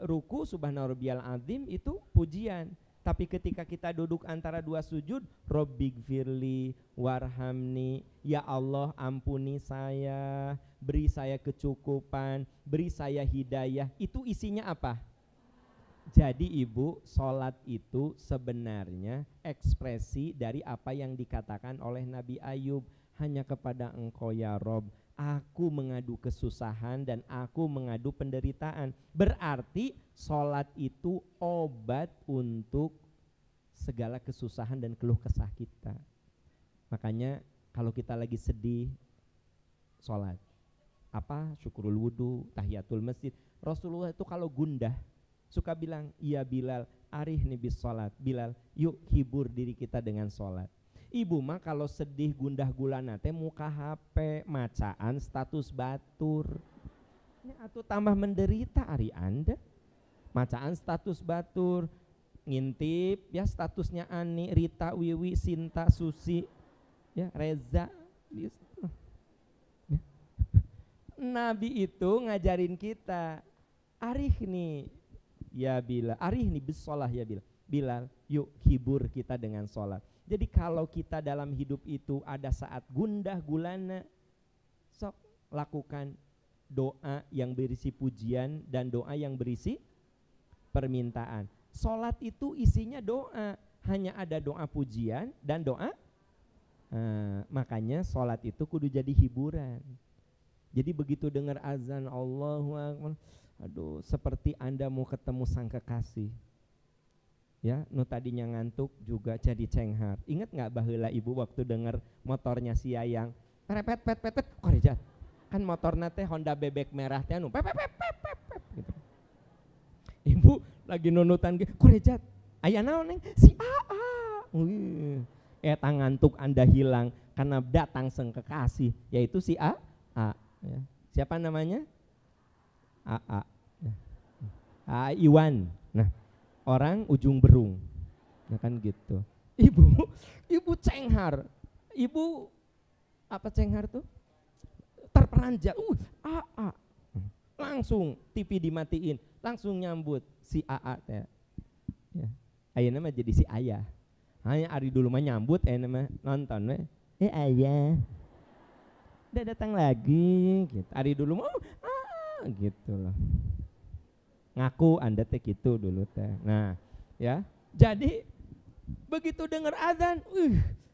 ruku subhana rabbiyal azim itu pujian. Tapi ketika kita duduk antara dua sujud, Robbighfirli warhamni, ya Allah ampuni saya, beri saya kecukupan, beri saya hidayah, itu isinya apa? Jadi ibu, sholat itu sebenarnya ekspresi dari apa yang dikatakan oleh Nabi Ayub, hanya kepada engkau ya Rob aku mengadu kesusahan dan aku mengadu penderitaan. Berarti sholat itu obat untuk segala kesusahan dan keluh kesah kita. Makanya kalau kita lagi sedih, sholat. Apa? Syukurul wudu, tahiyatul masjid. Rasulullah itu kalau gundah suka bilang, iya Bilal, arihni bis sholat. Bilal, yuk hibur diri kita dengan sholat. Ibu mah kalau sedih gundah gulana teh muka HP, macaan status batur. Ini atuh tambah menderita ari Anda. Macaan status batur, ngintip ya statusnya Ani, Rita, Wiwi, Sinta, Susi, ya Reza. Nabi itu ngajarin kita, arih nih ya Bilal, arih nih bisolah ya Bilal. Bilal, yuk hibur kita dengan sholat. Jadi kalau kita dalam hidup itu ada saat gundah gulana, sok lakukan doa yang berisi pujian dan doa yang berisi permintaan. Sholat itu isinya doa, hanya ada doa pujian dan doa. Makanya sholat itu kudu jadi hiburan. Jadi begitu dengar azan Allahu Akbar, aduh seperti Anda mau ketemu sang kekasih. Ya, nu tadinya ngantuk juga jadi cenghar. Ingat nggak baheula ibu waktu dengar motornya si Yayang, pet korejat. Kan motornya teh Honda bebek merah teh anu pep gitu. Ibu lagi nunutan ge, korejat. Aya naon neng? Si Aa. Eta ngantuk Anda hilang karena datang sang kekasih, yaitu si A. Ya. Siapa namanya? A. Ya. Iwan. Nah, orang ujung berung, nah kan gitu. Ibu cenghar, ibu apa cenghar tuh? Terperanjat, langsung TV dimatiin, langsung nyambut si AA teh. Ya. Ayeuna mah jadi si ayah. Hanya ari dulu mah nyambut, mah nonton we. Ayah, udah datang lagi, gitu. Ari dulu mah gitu loh. Ngaku Anda teh gitu dulu teh. Nah, ya. Jadi begitu dengar azan,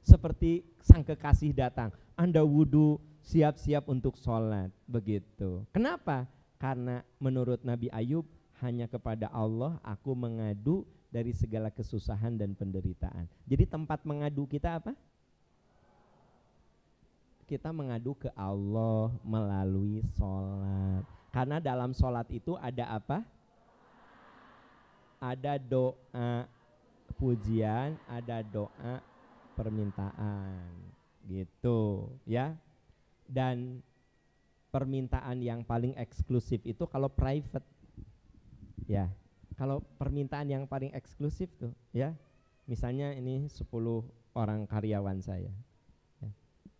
seperti sang kekasih datang. Anda wudhu, siap-siap untuk sholat, begitu. Kenapa? Karena menurut Nabi Ayub, hanya kepada Allah aku mengadu dari segala kesusahan dan penderitaan. Jadi tempat mengadu kita apa? Kita mengadu ke Allah melalui sholat. Karena dalam sholat itu ada apa? Ada doa pujian, ada doa permintaan, gitu ya. Dan permintaan yang paling eksklusif itu kalau private, ya. Kalau permintaan yang paling eksklusif tuh, ya. Misalnya ini 10 orang karyawan saya. Ya.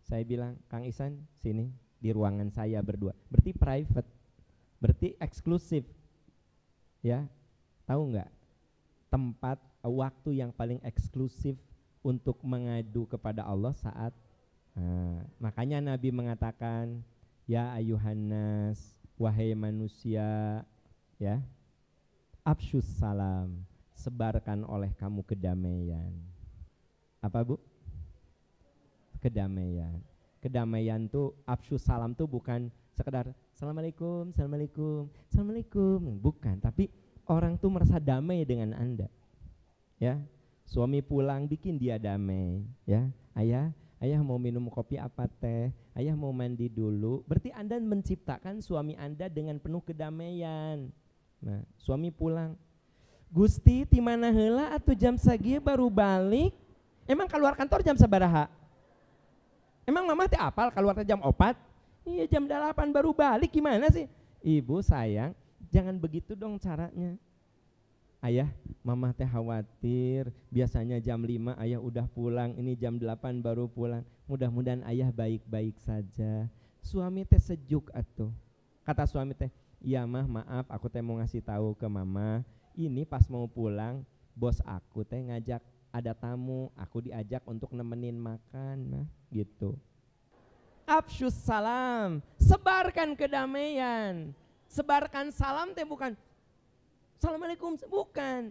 Saya bilang, Kang Ihsan sini di ruangan saya berdua. Berarti private, berarti eksklusif, ya. Tahu nggak? Tempat waktu yang paling eksklusif untuk mengadu kepada Allah saat makanya Nabi mengatakan, ya ayuhannas, wahai manusia, ya, afsyus salam, sebarkan oleh kamu kedamaian. Apa Bu? Kedamaian. Kedamaian tuh, afsyus salam tuh bukan sekedar assalamualaikum, assalamualaikum, assalamualaikum, bukan. Tapi orang tuh merasa damai dengan Anda, ya. Suami pulang bikin dia damai, ya. Ayah mau minum kopi apa teh, ayah mau mandi dulu. Berarti Anda menciptakan suami Anda dengan penuh kedamaian. Nah, suami pulang, Gusti di mana heula atuh jam sagieu baru balik? Emang keluar kantor jam sabaraha? Emang mama teh apal keluar jam 4? Iya jam 8 baru balik, gimana sih? Ibu sayang, jangan begitu dong caranya. Ayah, mama teh khawatir, biasanya jam 5 ayah udah pulang, ini jam 8 baru pulang. Mudah-mudahan ayah baik-baik saja. Suami teh sejuk atuh. Kata suami teh, iya mah maaf aku teh mau ngasih tahu ke mama, ini pas mau pulang bos aku teh ngajak ada tamu, aku diajak untuk nemenin makan, nah gitu. Afsyus salam, sebarkan kedamaian. Sebarkan salam teh bukan assalamualaikum,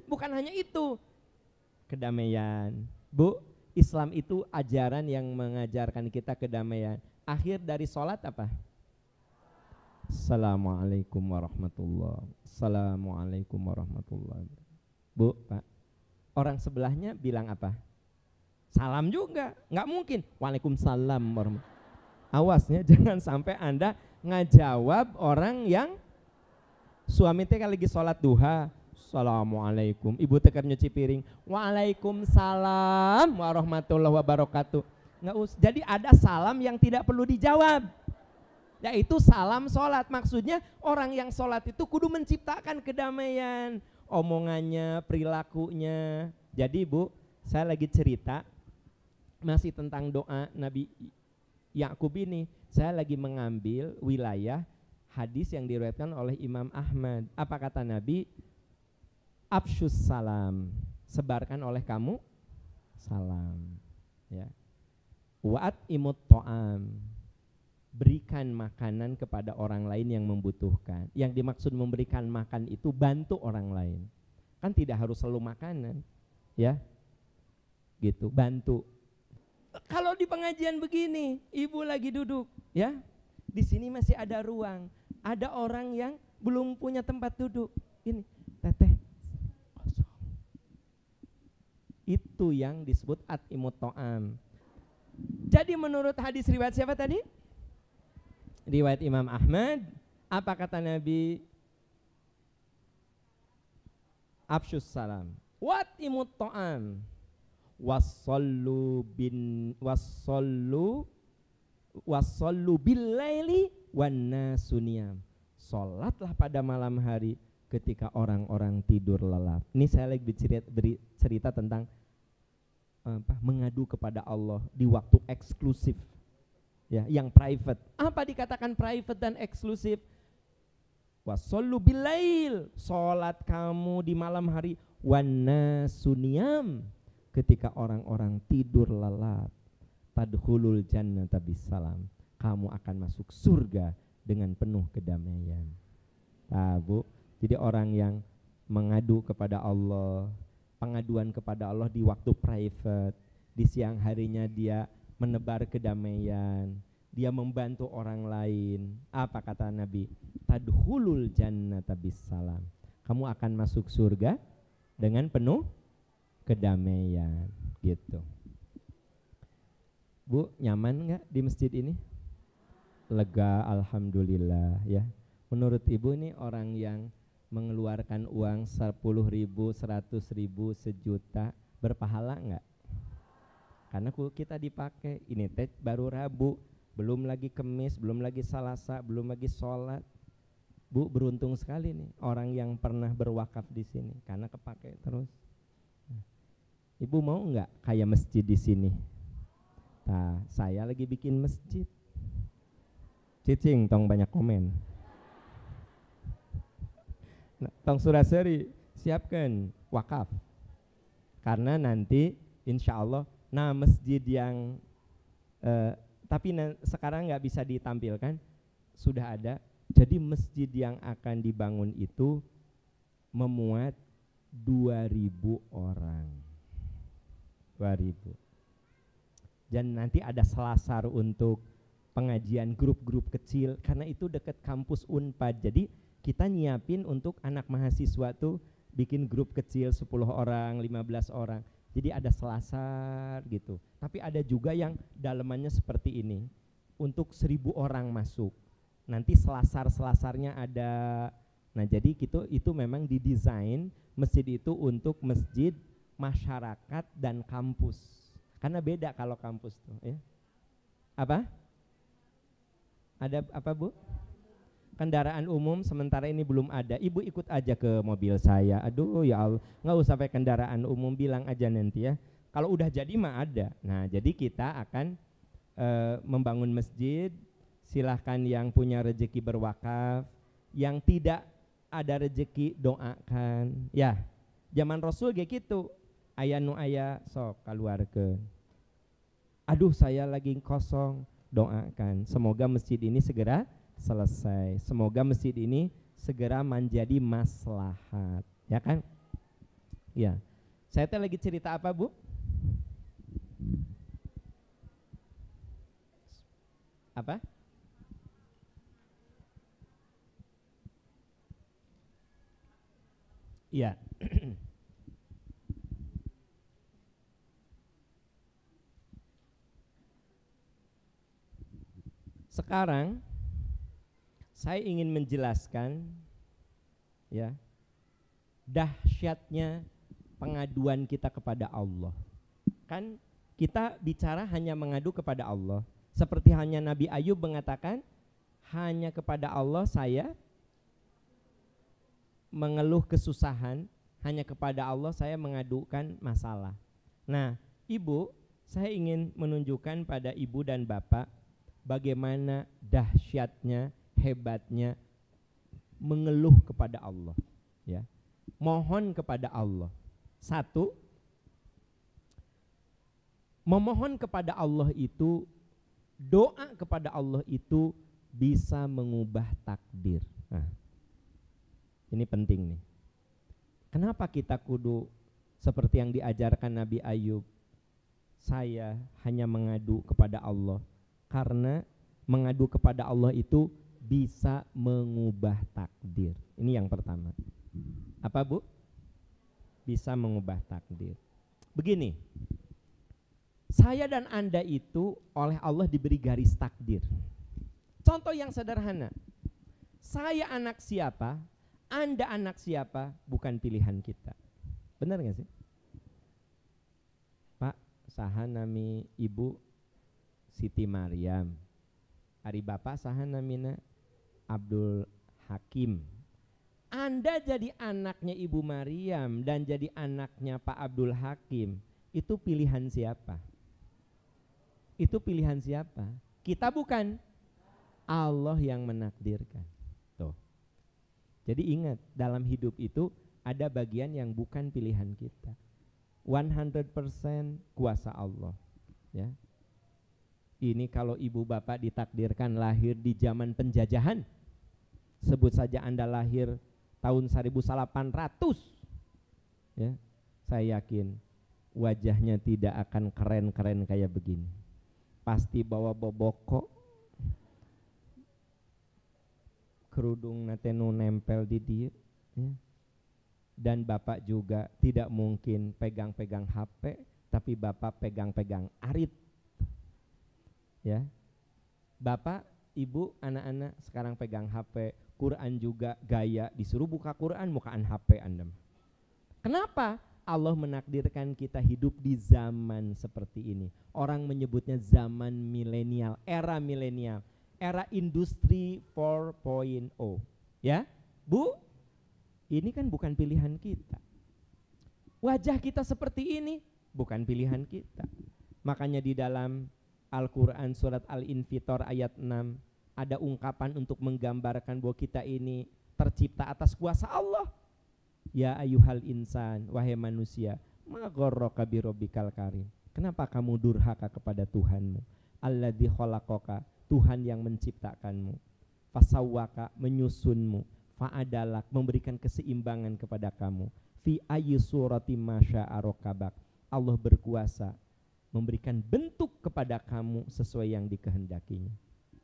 bukan hanya itu. Kedamaian. Bu, Islam itu ajaran yang mengajarkan kita kedamaian. Akhir dari sholat apa? Assalamualaikum warahmatullahi. Assalamualaikum warahmatullahi. Bu, Pak, orang sebelahnya bilang apa? Salam juga, nggak mungkin. Waalaikumsalam warahmatullahi. Awasnya jangan sampai Anda ngajawab orang yang suami teh lagi sholat duha, assalamualaikum, ibu teh keur nyuci piring, waalaikumsalam warahmatullahi wabarakatuh. Nggak usah. Jadi ada salam yang tidak perlu dijawab, yaitu salam sholat. Maksudnya orang yang sholat itu kudu menciptakan kedamaian, omongannya, perilakunya. Jadi Bu, saya lagi cerita masih tentang doa Nabi Yakub ini. Saya lagi mengambil wilayah hadis yang diriwayatkan oleh Imam Ahmad. Apa kata Nabi? Afsyus salam, sebarkan oleh kamu salam, ya. Wa'at imut to'am, berikan makanan kepada orang lain yang membutuhkan. Yang dimaksud memberikan makan itu bantu orang lain. Kan tidak harus selalu makanan, ya. Gitu, bantu. Kalau di pengajian begini, ibu lagi duduk, ya. Di sini masih ada ruang. Ada orang yang belum punya tempat duduk. Ini, teteh kosong. Itu yang disebut at-imut to'am. Jadi menurut hadis riwayat siapa tadi? Riwayat Imam Ahmad. Apa kata Nabi? Afsyus salam. Wat-imut to'am. Wassallu billaili wan nasuniyam. Salatlah pada malam hari ketika orang-orang tidur lelap. Ini saya lagi bercerita tentang mengadu kepada Allah di waktu eksklusif, ya, yang private. Apa dikatakan private dan eksklusif? Wassallu billail, salat kamu di malam hari, wan nasuniyam, ketika orang-orang tidur lelap. Tadkhulul jannata bisalam, kamu akan masuk surga dengan penuh kedamaian. Nah, Bu, jadi orang yang mengadu kepada Allah, pengaduan kepada Allah di waktu private, di siang harinya dia menebar kedamaian, dia membantu orang lain. Apa kata Nabi? Tadkhulul jannata bisalam. Kamu akan masuk surga dengan penuh kedamaian, gitu. Bu, nyaman nggak di masjid ini? Lega, alhamdulillah ya. Menurut Ibu ini orang yang mengeluarkan uang 10.000, 100.000, sejuta berpahala nggak? Karena kita dipakai, ini teh baru Rabu, belum lagi Kemis, belum lagi Selasa, belum lagi sholat. Bu, beruntung sekali nih orang yang pernah berwakaf di sini karena kepake terus. Ibu mau nggak kayak masjid di sini? Nah, saya lagi bikin masjid. Cicing tong banyak komen. Nah, tong Suraseri siapkan wakaf. Karena nanti insya Allah, nah masjid yang tapi sekarang nggak bisa ditampilkan, sudah ada. Jadi masjid yang akan dibangun itu memuat 2.000 orang. 2.000. Dan nanti ada selasar untuk pengajian grup-grup kecil, karena itu dekat kampus Unpad. Jadi kita nyiapin untuk anak mahasiswa tuh bikin grup kecil 10 orang, 15 orang. Jadi ada selasar gitu. Tapi ada juga yang dalamannya seperti ini, untuk 1.000 orang masuk. Nanti selasar-selasarnya ada. Nah jadi itu memang didesain masjid itu untuk masjid masyarakat dan kampus. Karena beda kalau kampus tuh ya. Apa? Ada apa Bu? Kendaraan umum sementara ini belum ada. Ibu ikut aja ke mobil saya. Aduh ya Allah, nggak usah pakai kendaraan umum, bilang aja nanti ya. Kalau udah jadi mah ada. Nah jadi kita akan membangun masjid. Silahkan yang punya rezeki berwakaf, yang tidak ada rezeki doakan. Ya, zaman Rasul kayak gitu. Aya nu aya sok kaluarkeun. Aduh saya lagi kosong, doakan. Semoga masjid ini segera selesai. Semoga masjid ini segera menjadi maslahat, ya kan? Ya. Saya teh lagi cerita apa, Bu? Apa? Iya. Sekarang saya ingin menjelaskan ya dahsyatnya pengaduan kita kepada Allah. Kan kita bicara hanya mengadu kepada Allah. Seperti hanya Nabi Ayub mengatakan, hanya kepada Allah saya mengeluh kesusahan, hanya kepada Allah saya mengadukan masalah. Nah, Ibu, saya ingin menunjukkan pada Ibu dan Bapak bagaimana dahsyatnya, hebatnya mengeluh kepada Allah, ya. Mohon kepada Allah. Satu, memohon kepada Allah itu, doa kepada Allah itu bisa mengubah takdir. Nah, ini penting nih. Kenapa kita kudu seperti yang diajarkan Nabi Ayub? Saya hanya mengadu kepada Allah. Karena mengadu kepada Allah itu bisa mengubah takdir. Ini yang pertama. Apa Bu? Bisa mengubah takdir. Begini, saya dan Anda itu oleh Allah diberi garis takdir. Contoh yang sederhana, saya anak siapa, Anda anak siapa, bukan pilihan kita. Benar gak sih? Pak, saha nami Ibu Siti Maryam, ari Bapak saha namina Abdul Hakim. Anda jadi anaknya Ibu Maryam dan jadi anaknya Pak Abdul Hakim, itu pilihan siapa? Itu pilihan siapa? Kita bukan. Allah yang menakdirkan. Tuh. Jadi ingat, dalam hidup itu ada bagian yang bukan pilihan kita. 100% kuasa Allah, ya. Ini kalau ibu bapak ditakdirkan lahir di zaman penjajahan, sebut saja Anda lahir tahun 1800, ya, saya yakin wajahnya tidak akan keren-keren kayak begini. Pasti bawa boboko, kerudung natenu nempel di dia, ya. Dan bapak juga tidak mungkin pegang-pegang HP, tapi bapak pegang-pegang arit, ya. Bapak, ibu, anak-anak sekarang pegang HP, Quran juga gaya, disuruh buka Quran, bukaan HP Anda. Kenapa? Allah menakdirkan kita hidup di zaman seperti ini. Orang menyebutnya zaman milenial, era industri 4.0. Ya, Bu, ini kan bukan pilihan kita. Wajah kita seperti ini bukan pilihan kita. Makanya di dalam Al-Quran surat Al-Infitor ayat 6 ada ungkapan untuk menggambarkan bahwa kita ini tercipta atas kuasa Allah. Ya ayyuhal insan, wahai manusia, ma gharraka bi rabbikal karim. Kenapa kamu durhaka kepada Tuhanmu? Alladzi khalaqaka, Tuhan yang menciptakanmu. Fasawwaka, menyusunmu. Fa'adalak, memberikan keseimbangan kepada kamu. Fi ayyi surati masya'a rakabak. Allah berkuasa memberikan bentuk kepada kamu sesuai yang dikehendakinya.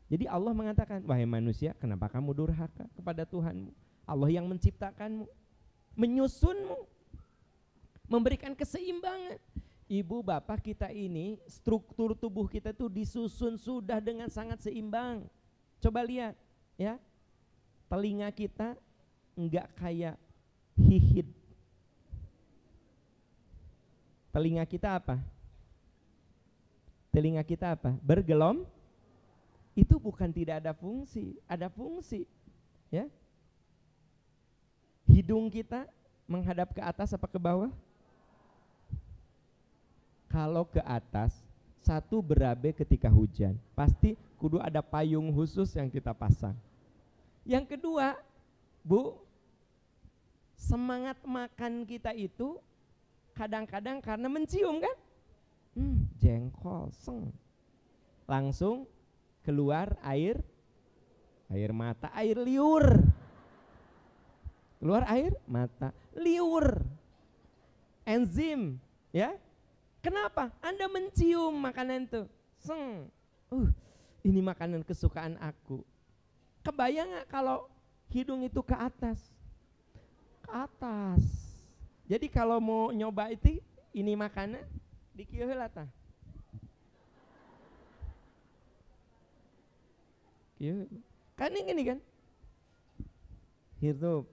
Jadi Allah mengatakan, wahai manusia, kenapa kamu durhaka kepada Tuhanmu? Allah yang menciptakanmu, menyusunmu, memberikan keseimbangan. Ibu bapak kita ini, struktur tubuh kita tuh disusun sudah dengan sangat seimbang. Coba lihat, ya, telinga kita enggak kayak hihit. Telinga kita apa? Telinga kita apa? Bergelom. Itu bukan tidak ada fungsi, ada fungsi, ya. Hidung kita menghadap ke atas apa ke bawah? Kalau ke atas, satu berabe ketika hujan, pasti kudu ada payung khusus yang kita pasang. Yang kedua, Bu, semangat makan kita itu kadang-kadang karena mencium kan? Jengkol, langsung keluar air mata, air liur. Keluar air mata, liur. Enzim, ya. Kenapa? Anda mencium makanan itu. Ini makanan kesukaan aku. Kebayang gak kalau hidung itu ke atas? Ke atas. Jadi kalau mau nyoba itu, ini makanan, dikieu heula tah. Kan ini kan? Hidup.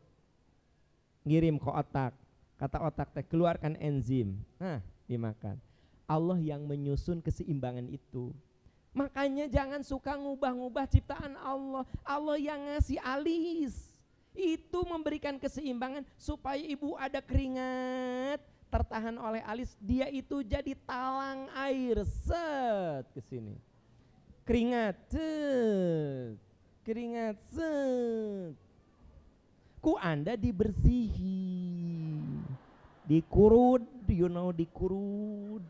Ngirim ke otak. Kata otak teh keluarkan enzim. Nah, dimakan. Allah yang menyusun keseimbangan itu. Makanya jangan suka ngubah-ngubah ciptaan Allah. Allah yang ngasih alis. Itu memberikan keseimbangan supaya ibu ada keringat tertahan oleh alis, dia itu jadi talang air set ke sini. Keringat set. Keringat set. Ku Anda dibersihi. Dikurud, dikurud.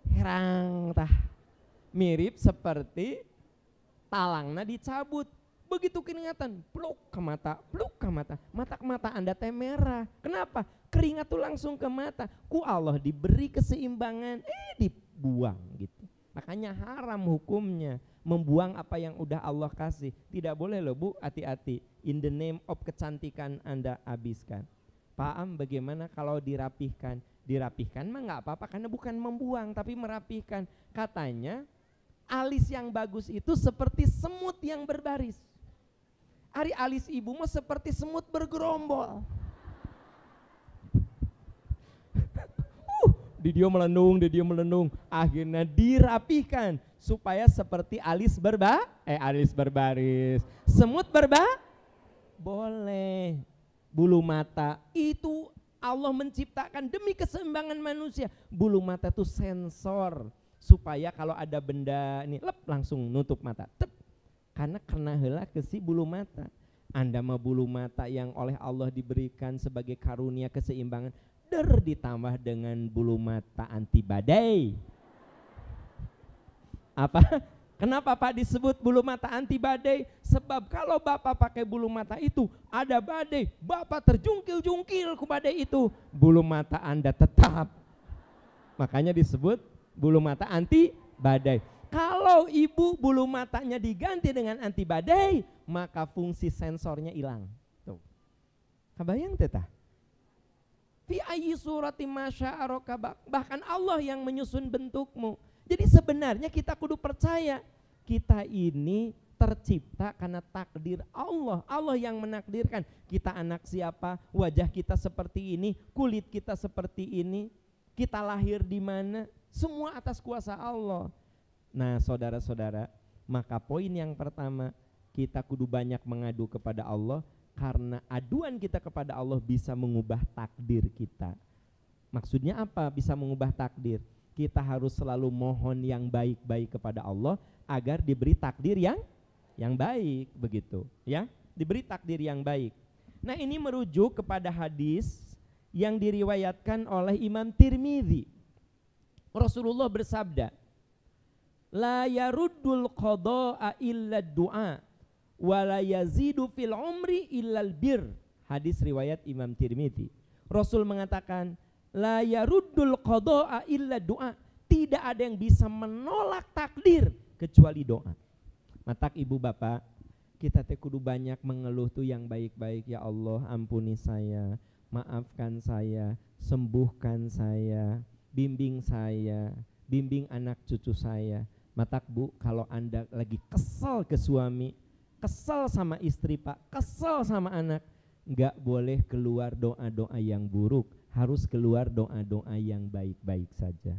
Herang tah. Mirip seperti talangna dicabut. Begitu keringatan, pluk ke mata, mata Anda teh merah. Kenapa? Keringat tuh langsung ke mata. Ku Allah diberi keseimbangan, dibuang gitu. Makanya haram hukumnya membuang apa yang udah Allah kasih. Tidak boleh loh Bu, hati-hati. In the name of kecantikan Anda habiskan. Paham bagaimana kalau dirapihkan? Dirapihkan mah nggak apa-apa karena bukan membuang tapi merapihkan. Katanya alis yang bagus itu seperti semut yang berbaris. Ari alis ibu mah seperti semut bergerombol. Di dia melendung. Akhirnya dirapihkan supaya seperti alis berbaris. Semut boleh. Bulu mata itu Allah menciptakan demi keseimbangan manusia. Bulu mata itu sensor supaya kalau ada benda ini langsung nutup mata. Karena kena heula ke si bulu mata. Anda mah bulu mata yang oleh Allah diberikan sebagai karunia keseimbangan, ditambah dengan bulu mata anti badai. Apa? Kenapa Pak disebut bulu mata anti badai? Sebab kalau Bapak pakai bulu mata itu ada badai, Bapak terjungkil-jungkil ke badai itu, bulu mata Anda tetap Makanya disebut bulu mata anti badai. Kalau ibu bulu matanya diganti dengan anti badai, maka fungsi sensornya hilang. Tuh. Kabayang tetah? Fi ayyi surati masya'araka, bahkan Allah yang menyusun bentukmu. Jadi sebenarnya kita kudu percaya kita ini tercipta karena takdir Allah. Allah yang menakdirkan kita anak siapa, wajah kita seperti ini, kulit kita seperti ini, kita lahir di mana, semua atas kuasa Allah. Nah saudara-saudara, maka poin yang pertama, kita kudu banyak mengadu kepada Allah, karena aduan kita kepada Allah bisa mengubah takdir kita. Maksudnya apa bisa mengubah takdir? Kita harus selalu mohon yang baik-baik kepada Allah agar diberi takdir yang baik, begitu ya, diberi takdir yang baik. Nah ini merujuk kepada hadis yang diriwayatkan oleh Imam Tirmidzi. Rasulullah bersabda, la yaruddul qada'a illa du'a wa la yazidu fil umri illal bir. Hadis riwayat Imam Tirmidzi. Rasul mengatakan, la yaruddul qada'a illa du'a, tidak ada yang bisa menolak takdir kecuali doa. Matak ibu bapak, kita teh kudu banyak mengeluh tuh yang baik-baik. Ya Allah, ampuni saya, maafkan saya, sembuhkan saya, bimbing saya, bimbing anak cucu saya. Matak bu, kalau Anda lagi kesel ke suami, kesel sama istri pak, kesel sama anak, enggak boleh keluar doa-doa yang buruk, harus keluar doa-doa yang baik-baik saja.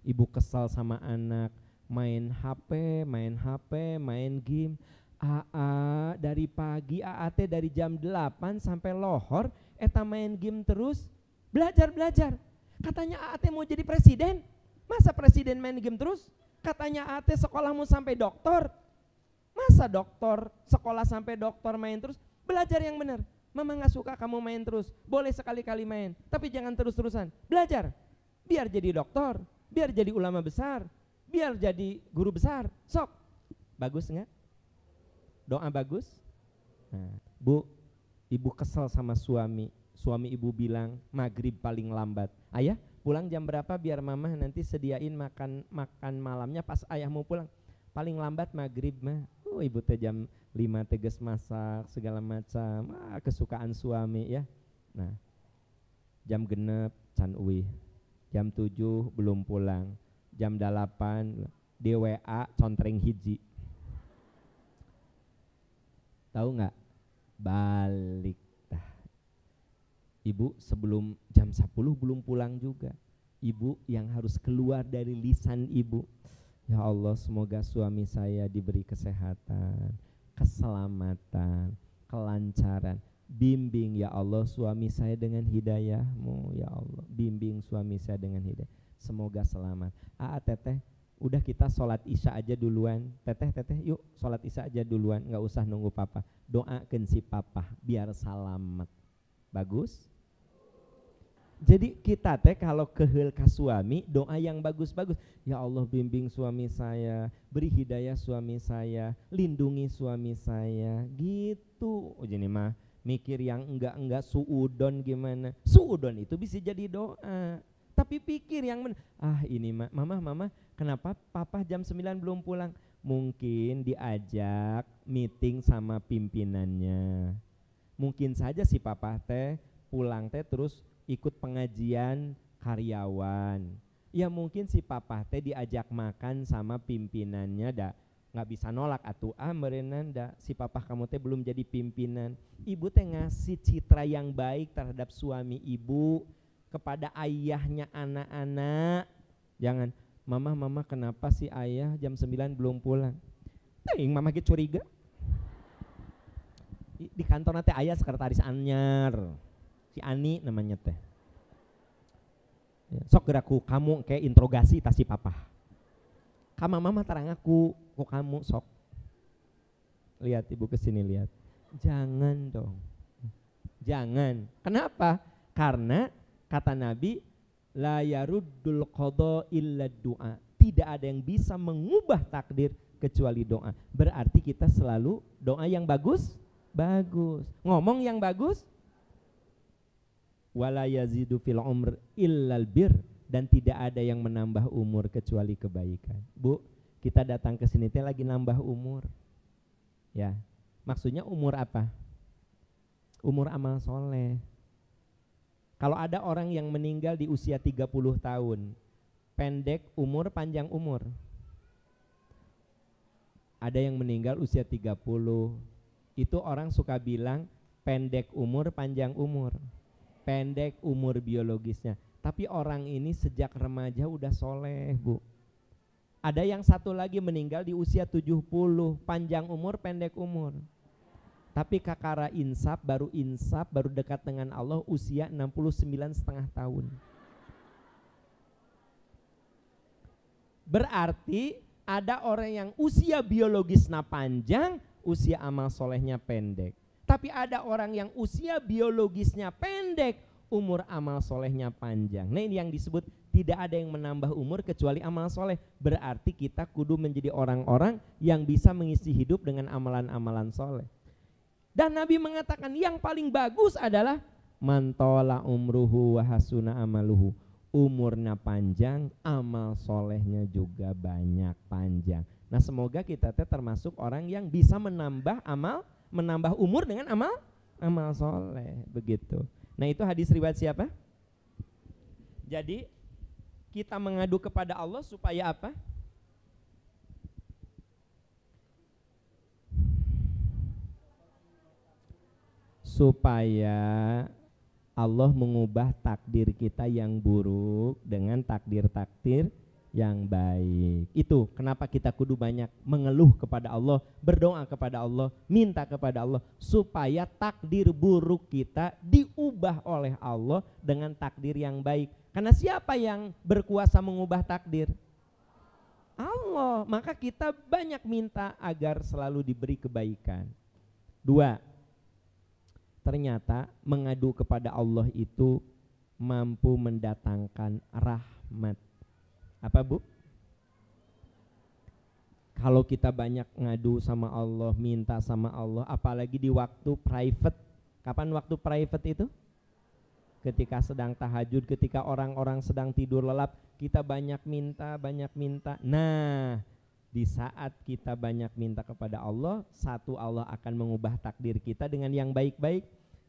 Ibu kesal sama anak, main HP, main game. AA dari pagi, AAT dari jam 8 sampai lohor, eta main game terus, belajar. Katanya AAT mau jadi presiden, masa presiden main game terus? Katanya AAT sekolahmu sampai doktor, masa doktor sekolah sampai doktor main terus? Belajar yang benar. Mama gak suka kamu main terus, boleh sekali-kali main, tapi jangan terus-terusan. Belajar, biar jadi dokter, biar jadi ulama besar, biar jadi guru besar. Sok, bagus enggak? Doa bagus? Nah, bu, ibu kesel sama suami ibu bilang maghrib paling lambat. Ayah pulang jam berapa biar mama nanti sediain makan malamnya pas ayah mau pulang. Paling lambat maghrib mah. Ibu teh jam 5 teges masak segala macam, kesukaan suami ya. Nah, jam genep can uih, jam 7 belum pulang, jam 8 di WA contreng hiji. Tahu nggak? Balik dah. Ibu sebelum jam 10 belum pulang juga. Ibu yang harus keluar dari lisan ibu, ya Allah, semoga suami saya diberi kesehatan, keselamatan, kelancaran. Bimbing ya Allah suami saya dengan hidayah-Mu ya Allah. Bimbing suami saya dengan hidayah. Semoga selamat. Teteh, udah kita sholat isya aja duluan. Teteh yuk sholat isya aja duluan, gak usah nunggu papa. Doakan si papa biar selamat. Bagus? Jadi kita teh kalau keheul ka suami, doa yang bagus-bagus. Ya Allah, bimbing suami saya, beri hidayah suami saya, lindungi suami saya, gitu. Jadi mah mikir yang enggak suudon gimana. Suudon itu bisa jadi doa. Tapi pikir yang benar. Ini mah mama, kenapa papa jam 9 belum pulang? Mungkin diajak meeting sama pimpinannya. Mungkin saja si papa teh pulang teh terus ikut pengajian karyawan. Ya mungkin si papa teh diajak makan sama pimpinannya, nggak bisa nolak atuh merenang si papa kamu teh belum jadi pimpinan. Ibu teh ngasih citra yang baik terhadap suami ibu, kepada ayahnya anak-anak. Jangan mama kenapa sih ayah jam 9 belum pulang? Ting mama gitu curiga. Di kantor nanti ayah sekretaris anyar, si Ani namanya teh. Sok geraku kamu kayak interogasi tas si papa. Kama mama tarang aku, kok kamu sok. Lihat ibu kesini lihat. Jangan dong. Jangan. Kenapa? Karena kata Nabi, la yaruddul qada illa du'a. Tidak ada yang bisa mengubah takdir kecuali doa. Berarti kita selalu doa yang bagus, ngomong yang bagus. Wala yazidu fil umr illal bir. dan tidak ada yang menambah umur kecuali kebaikan. Bu, kita datang ke sini teh lagi nambah umur. Ya. Maksudnya umur apa? Umur amal soleh. Kalau ada orang yang meninggal di usia 30 tahun, pendek umur, panjang umur. Ada yang meninggal usia 30, itu orang suka bilang pendek umur, panjang umur. Pendek umur biologisnya. Tapi orang ini sejak remaja udah soleh, Bu. Ada yang satu lagi meninggal di usia 70, panjang umur, pendek umur. Tapi kakara insaf, baru dekat dengan Allah usia 69,5 tahun. Berarti ada orang yang usia biologisnya panjang, usia amal solehnya pendek. Tapi ada orang yang usia biologisnya pendek, umur amal solehnya panjang. Nah ini yang disebut tidak ada yang menambah umur kecuali amal soleh. Berarti kita kudu menjadi orang-orang yang bisa mengisi hidup dengan amalan-amalan soleh. Dan Nabi mengatakan yang paling bagus adalah mantola umruhu wa hasuna amaluhu. Umurnya panjang, amal solehnya juga banyak panjang. Nah semoga kita termasuk orang yang bisa menambah umur dengan amal soleh, begitu. Nah itu hadis riwayat siapa? Jadi kita mengadu kepada Allah supaya apa? Supaya Allah mengubah takdir kita yang buruk dengan takdir-takdir yang baik. Itu kenapa kita kudu banyak mengeluh kepada Allah, berdoa kepada Allah, minta kepada Allah supaya takdir buruk kita diubah oleh Allah dengan takdir yang baik. Karena siapa yang berkuasa mengubah takdir? Allah. Maka kita banyak minta agar selalu diberi kebaikan. 2. Ternyata mengadu kepada Allah itu mampu mendatangkan rahmat. Apa Bu? Kalau kita banyak ngadu sama Allah, minta sama Allah, apalagi di waktu private. Kapan waktu private itu? Ketika sedang tahajud, ketika orang-orang sedang tidur lelap, kita banyak minta. Nah, di saat kita banyak minta kepada Allah, satu, Allah akan mengubah takdir kita dengan yang baik-baik.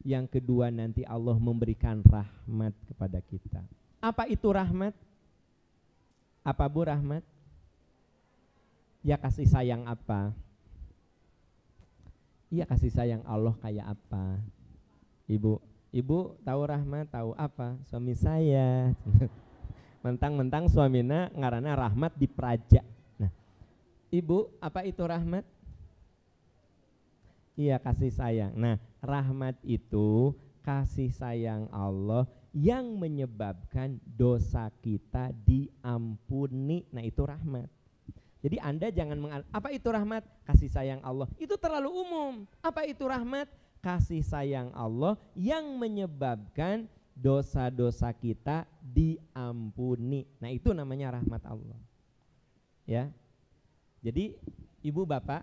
Yang kedua, nanti Allah memberikan rahmat kepada kita. Apa itu rahmat? Apa Bu rahmat? Ya kasih sayang apa? Iya kasih sayang Allah kayak apa? Ibu tahu rahmat, tahu apa? Suami saya. Mentang-mentang suamina ngaranna rahmat di Praja. Nah, Ibu, apa itu rahmat? Iya kasih sayang. Nah, rahmat itu kasih sayang Allah yang menyebabkan dosa kita diampuni. Nah, itu rahmat. Jadi Anda jangan apa itu rahmat? Kasih sayang Allah. Itu terlalu umum. Apa itu rahmat? Kasih sayang Allah yang menyebabkan dosa-dosa kita diampuni. Nah, itu namanya rahmat Allah. Ya. Jadi Ibu Bapak,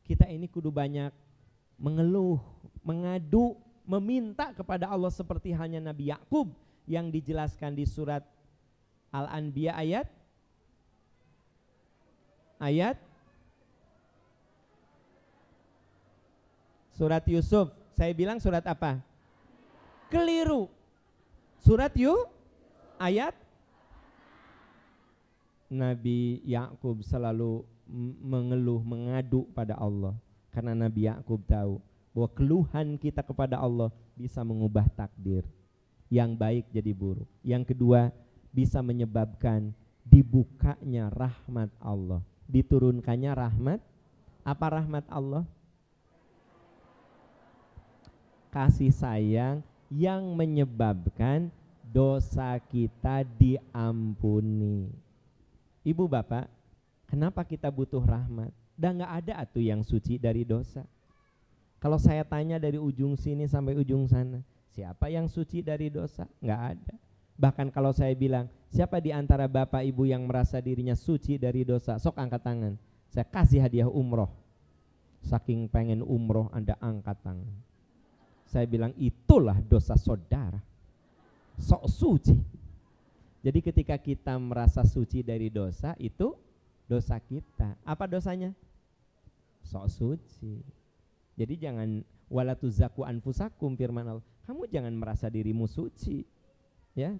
kita ini kudu banyak mengeluh, mengadu, meminta kepada Allah seperti halnya Nabi Yakub yang dijelaskan di surat Al-Anbiya ayat surat Yusuf. Saya bilang surat apa? Keliru. Surat ayat Nabi Yakub selalu mengeluh, mengadu pada Allah. Karena Nabi Yakub tahu bahwa keluhan kita kepada Allah bisa mengubah takdir. Yang baik jadi buruk. Yang kedua, bisa menyebabkan dibukanya rahmat Allah. Diturunkannya rahmat. Apa rahmat Allah? Kasih sayang yang menyebabkan dosa kita diampuni. Ibu Bapak, kenapa kita butuh rahmat? Dan gak ada atuh yang suci dari dosa. Kalau saya tanya dari ujung sini sampai ujung sana, siapa yang suci dari dosa? Gak ada. Bahkan kalau saya bilang, siapa di antara Bapak Ibu yang merasa dirinya suci dari dosa? Sok angkat tangan. Saya kasih hadiah umroh. Saking pengen umroh Anda angkat tangan. Saya bilang itulah dosa saudara. Sok suci. Jadi ketika kita merasa suci dari dosa, itu dosa kita. Apa dosanya? Sok suci. Jadi jangan wala tuzakku anfusakum, firman Allah. Kamu jangan merasa dirimu suci. Ya.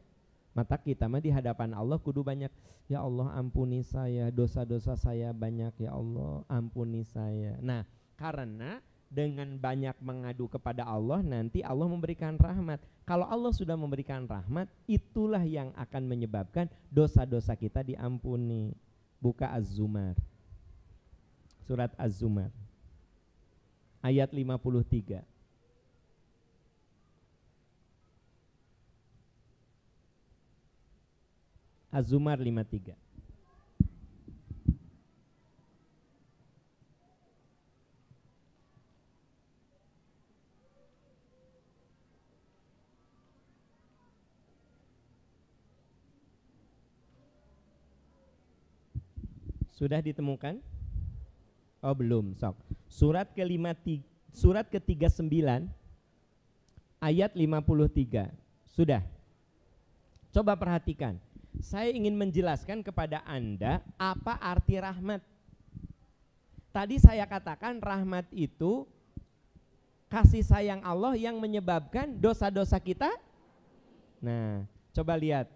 Mata kita mah di hadapan Allah kudu banyak, ya Allah ampuni saya, dosa-dosa saya banyak, ya Allah ampuni saya. Nah, karena dengan banyak mengadu kepada Allah, nanti Allah memberikan rahmat. Kalau Allah sudah memberikan rahmat, itulah yang akan menyebabkan dosa-dosa kita diampuni. Buka Az-Zumar, surat Az-Zumar ayat 53. Az-Zumar 53. Sudah ditemukan? Oh belum, sok. Surat ke-39 ayat 53. Sudah. Coba perhatikan. Saya ingin menjelaskan kepada Anda apa arti rahmat. Tadi saya katakan rahmat itu kasih sayang Allah yang menyebabkan dosa-dosa kita. Nah, coba lihat.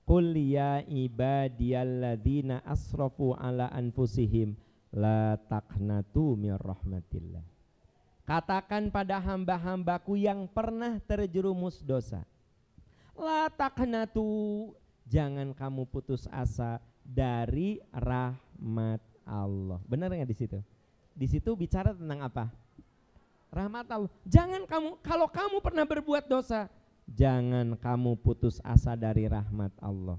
Qul ya ibadiyalladzina asrafu ala anfusihim la taqnatu mir rahmatillah. Katakan pada hamba-hambaku yang pernah terjerumus dosa. La taqnatu, jangan kamu putus asa dari rahmat Allah. Benar nggak di situ? Di situ bicara tentang apa? Rahmat Allah. Jangan kamu, kalau kamu pernah berbuat dosa, jangan kamu putus asa dari rahmat Allah.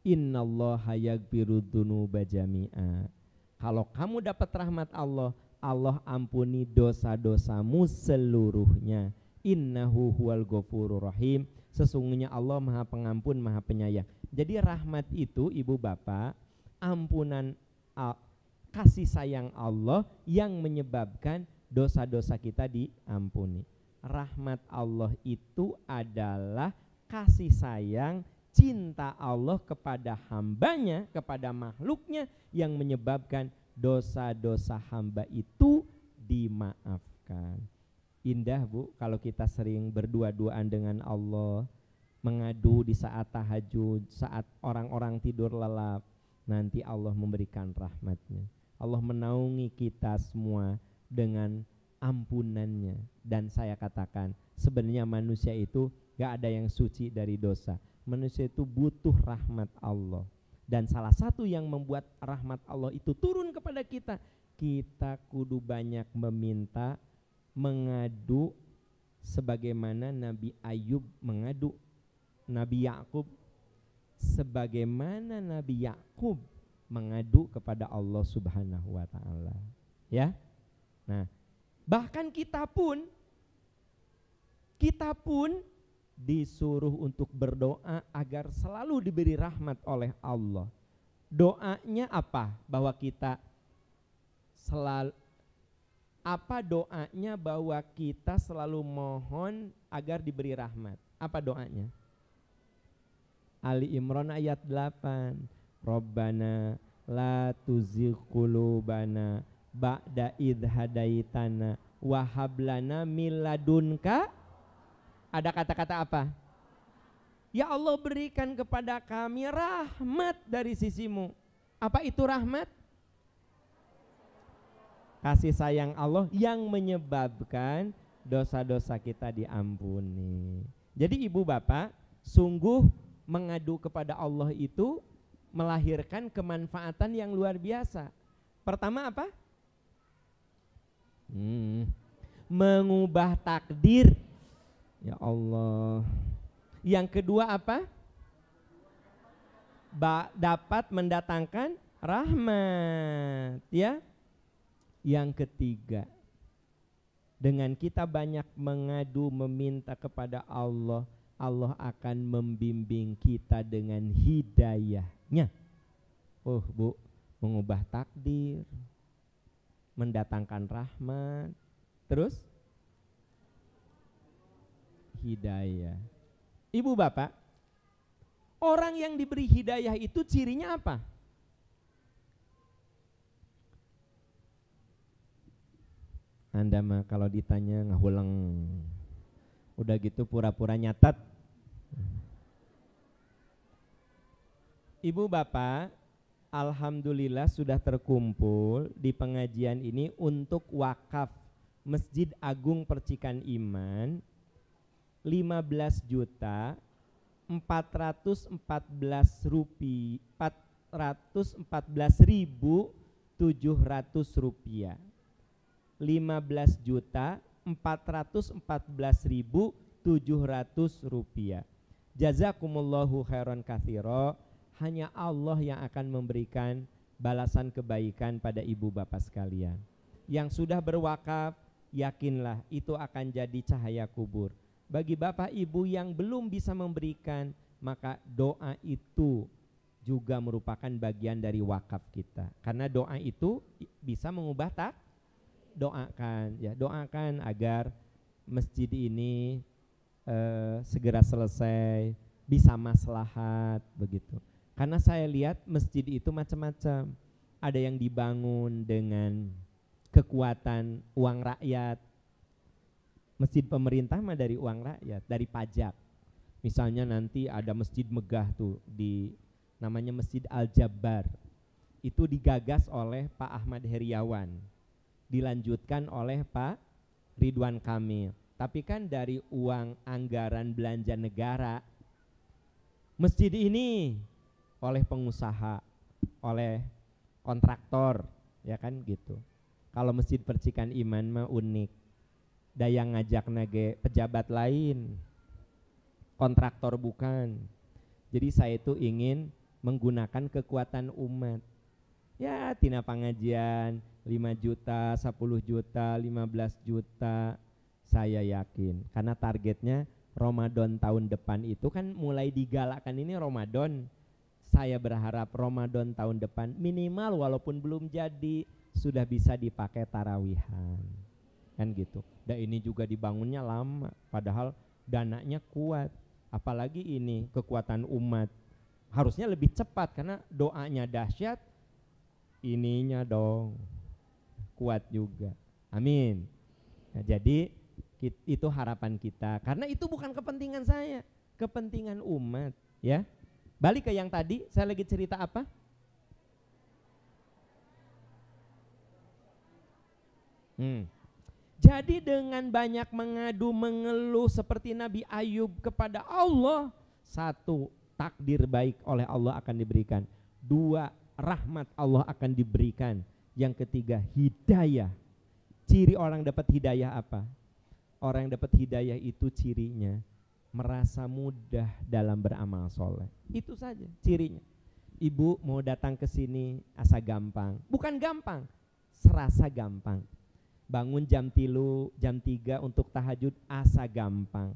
Innallaha yaghfiru dzunuba jami'a. Kalau kamu dapat rahmat Allah, Allah ampuni dosa-dosamu seluruhnya. Innahu huwal ghafurur rahim. Sesungguhnya Allah Maha Pengampun, Maha Penyayang. Jadi rahmat itu Ibu Bapak, ampunan kasih sayang Allah yang menyebabkan dosa-dosa kita diampuni. Rahmat Allah itu adalah kasih sayang, cinta Allah kepada hambanya, kepada makhluknya yang menyebabkan dosa-dosa hamba itu dimaafkan. Indah Bu kalau kita sering berdua-duaan dengan Allah, mengadu di saat tahajud, saat orang-orang tidur lelap, nanti Allah memberikan rahmatnya. Allah menaungi kita semua dengan ampunannya. Dan saya katakan sebenarnya manusia itu gak ada yang suci dari dosa. Manusia itu butuh rahmat Allah. Dan salah satu yang membuat rahmat Allah itu turun kepada kita, kita kudu banyak meminta, mengadu sebagaimana Nabi Ayub mengadu, Nabi Yakub sebagaimana Nabi Yakub mengadu kepada Allah Subhanahu wa taala. Ya. Nah, bahkan kita pun disuruh untuk berdoa agar selalu diberi rahmat oleh Allah. Doanya apa? Bahwa kita selalu bahwa kita selalu mohon agar diberi rahmat? Apa doanya? Ali Imran ayat 8. Rabbana la tuzigh qulubana ba'da idh hadaitana wa hab lana min ladunka. Ada kata-kata apa? Ya Allah, berikan kepada kami rahmat dari sisimu. Apa itu rahmat? Kasih sayang Allah yang menyebabkan dosa-dosa kita diampuni. Jadi Ibu Bapak, sungguh mengadu kepada Allah itu melahirkan kemanfaatan yang luar biasa. Pertama apa? Mengubah takdir. Ya Allah. Yang kedua apa? Dapat mendatangkan rahmat, ya. Yang ketiga, dengan kita banyak mengadu meminta kepada Allah, Allah akan membimbing kita dengan hidayahnya. Oh Bu, mengubah takdir, mendatangkan rahmat, terus hidayah. Ibu Bapak, Orang yang diberi hidayah itu cirinya apa? Anda mah kalau ditanya ngahulang, udah gitu pura-pura nyatat. Ibu bapak, alhamdulillah sudah terkumpul di pengajian ini untuk wakaf Masjid Agung Percikan Iman 15.414.700 rupiah. 15.414.700 rupiah. Jazakumullahu khairan katsira. Hanya Allah yang akan memberikan balasan kebaikan pada ibu bapak sekalian. Yang sudah berwakaf, yakinlah itu akan jadi cahaya kubur. Bagi bapak ibu yang belum bisa memberikan, maka doa itu juga merupakan bagian dari wakaf kita. Karena doa itu bisa mengubah tak. Doakan ya, doakan agar masjid ini segera selesai, bisa maslahat begitu. Karena saya lihat masjid itu macam-macam. Ada yang dibangun dengan kekuatan uang rakyat. Masjid pemerintah mah dari uang rakyat, dari pajak. Misalnya nanti ada masjid megah tuh di namanya Masjid Al-Jabbar. Itu digagas oleh Pak Ahmad Heriawan. Dilanjutkan oleh Pak Ridwan Kamil. Tapi kan dari uang anggaran belanja negara. Masjid ini oleh pengusaha, oleh kontraktor, ya kan gitu. Kalau Masjid Percikan Iman mah unik. Daya ngajak nage pejabat lain, kontraktor bukan. Jadi saya itu ingin menggunakan kekuatan umat. Ya tina pengajian 5 juta, 10 juta, 15 juta, saya yakin. Karena targetnya Ramadan tahun depan itu kan mulai digalakkan ini Ramadan. Saya berharap Ramadan tahun depan minimal walaupun belum jadi sudah bisa dipakai tarawihan. Kan gitu. Dan ini juga dibangunnya lama padahal dananya kuat. Apalagi ini kekuatan umat. Harusnya lebih cepat karena doanya dahsyat. Ininya dong kuat juga. Amin. Nah, jadi itu harapan kita karena itu bukan kepentingan saya, kepentingan umat ya. Balik ke yang tadi, saya lagi cerita apa? Jadi dengan banyak mengadu mengeluh seperti Nabi Ayub kepada Allah, satu, takdir baik oleh Allah akan diberikan. Dua, rahmat Allah akan diberikan. Yang ketiga, hidayah. Ciri orang dapat hidayah apa? Orang yang dapat hidayah itu cirinya merasa mudah dalam beramal soleh. Itu saja cirinya. Ibu mau datang ke sini asa gampang. Bukan gampang, serasa gampang. Bangun jam 3 untuk tahajud asa gampang.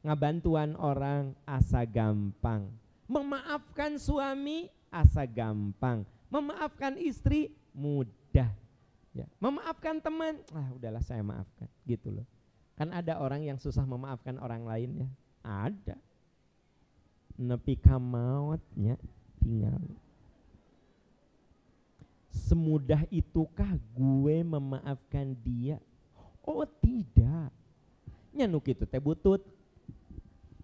Ngabantuan orang asa gampang. Memaafkan suami asa gampang. Memaafkan istri mudah. Ya. Memaafkan teman, udahlah saya maafkan. Gitu loh. Kan ada orang yang susah memaafkan orang lain ya. Ada. Nepi ka mautnya tinggal. Semudah itukah gue memaafkan dia? Oh tidak. Nyanuk itu teh butut.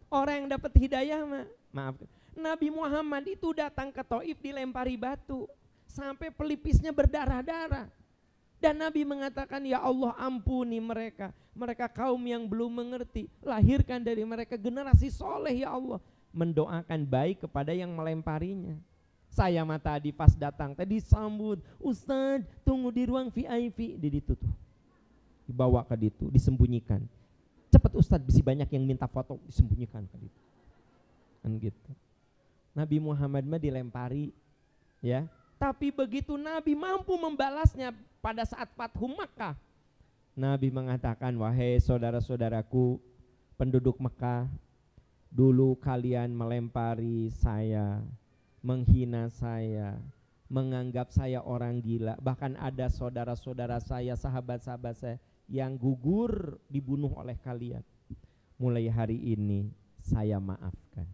Orang yang dapat hidayah mah maafkan. Nabi Muhammad itu datang ke Taif dilempari batu sampai pelipisnya berdarah-darah. Dan Nabi mengatakan, ya Allah ampuni mereka. Mereka kaum yang belum mengerti. Lahirkan dari mereka generasi soleh ya Allah. Mendoakan baik kepada yang melemparinya. Saya mah tadi pas datang, tadi sambut. Ustadz tunggu di ruang VIP. Di situ tuh. Dibawa ke situ, disembunyikan. Cepat Ustadz, bisa banyak yang minta foto, disembunyikan ke situ. Kan gitu. Nabi Muhammad mah dilempari. Ya. Tapi begitu Nabi mampu membalasnya pada saat Fathu Makkah, Nabi mengatakan, wahai saudara-saudaraku penduduk Mekah, dulu kalian melempari saya, menghina saya, menganggap saya orang gila. Bahkan ada saudara-saudara saya, sahabat-sahabat saya yang gugur dibunuh oleh kalian. Mulai hari ini saya maafkan.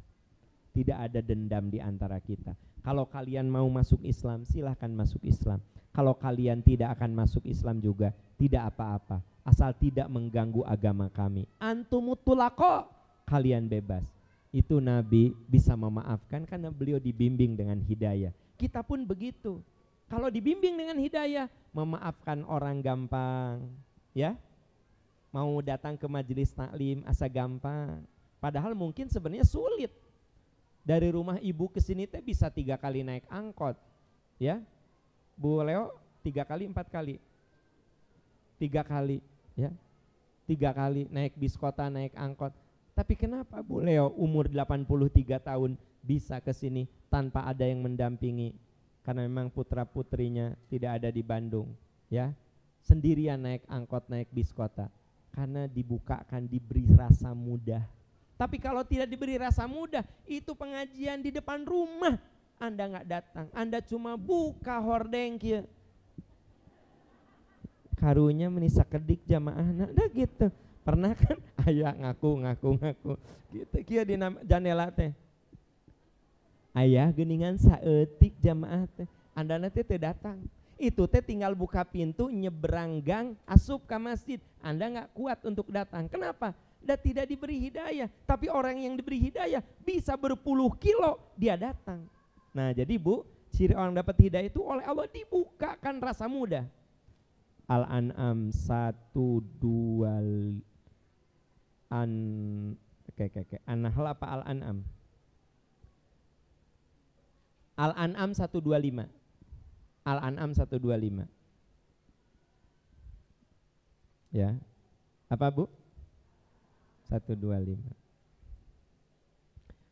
tidak ada dendam di antara kita. Kalau kalian mau masuk Islam, silahkan masuk Islam. Kalau kalian tidak akan masuk Islam juga, tidak apa-apa, asal tidak mengganggu agama kami. Antumutulako, kalian bebas. Itu Nabi bisa memaafkan karena beliau dibimbing dengan hidayah. Kita pun begitu. Kalau dibimbing dengan hidayah, memaafkan orang gampang, ya. Mau datang ke majelis taklim asa gampang. Padahal mungkin sebenarnya sulit. Dari rumah ibu ke sini teh bisa 3 kali naik angkot, ya. Bu Leo 3 kali 4 kali 3 kali, ya, 3 kali naik bis kota, naik angkot. Tapi kenapa Bu Leo umur 83 tahun bisa ke sini tanpa ada yang mendampingi? Karena memang putra putrinya tidak ada di Bandung, ya, sendirian naik angkot, naik bis kota. Karena dibukakan, diberi rasa mudah. Tapi kalau tidak diberi rasa mudah, itu pengajian di depan rumah, Anda nggak datang, Anda cuma buka hordeng kia. Karunya menisa kedik jamaah, nah gitu. Pernah kan? Ayah ngaku gitu kia di jandela teh. Ayah geningan saeutik jamaah teh, Anda nanti teh datang. Itu teh tinggal buka pintu, nyebrang gang, asup ke masjid. Anda nggak kuat untuk datang. Kenapa? Dan tidak diberi hidayah. Tapi orang yang diberi hidayah bisa berpuluh kilo dia datang. Nah jadi Bu, ciri orang dapat hidayah itu oleh Allah dibukakan rasa mudah. Al-An'am 1, 2 An-Nahl apa Al-An'am? Al-An'am 125. Al-An'am 125. Ya. Apa Bu? 125.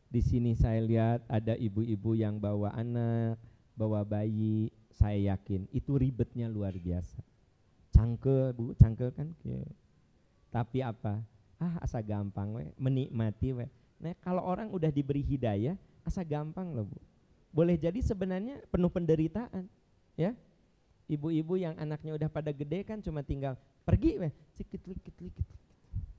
Di sini saya lihat ada ibu-ibu yang bawa anak, bawa bayi. Saya yakin itu ribetnya luar biasa. Cangkel Bu, cangkel kan? Tapi apa? Asa gampang we, menikmati we. Nah kalau orang udah diberi hidayah, asa gampang loh Bu. Boleh jadi sebenarnya penuh penderitaan, ya. Ibu-ibu yang anaknya udah pada gede kan cuma tinggal pergi we, cikit.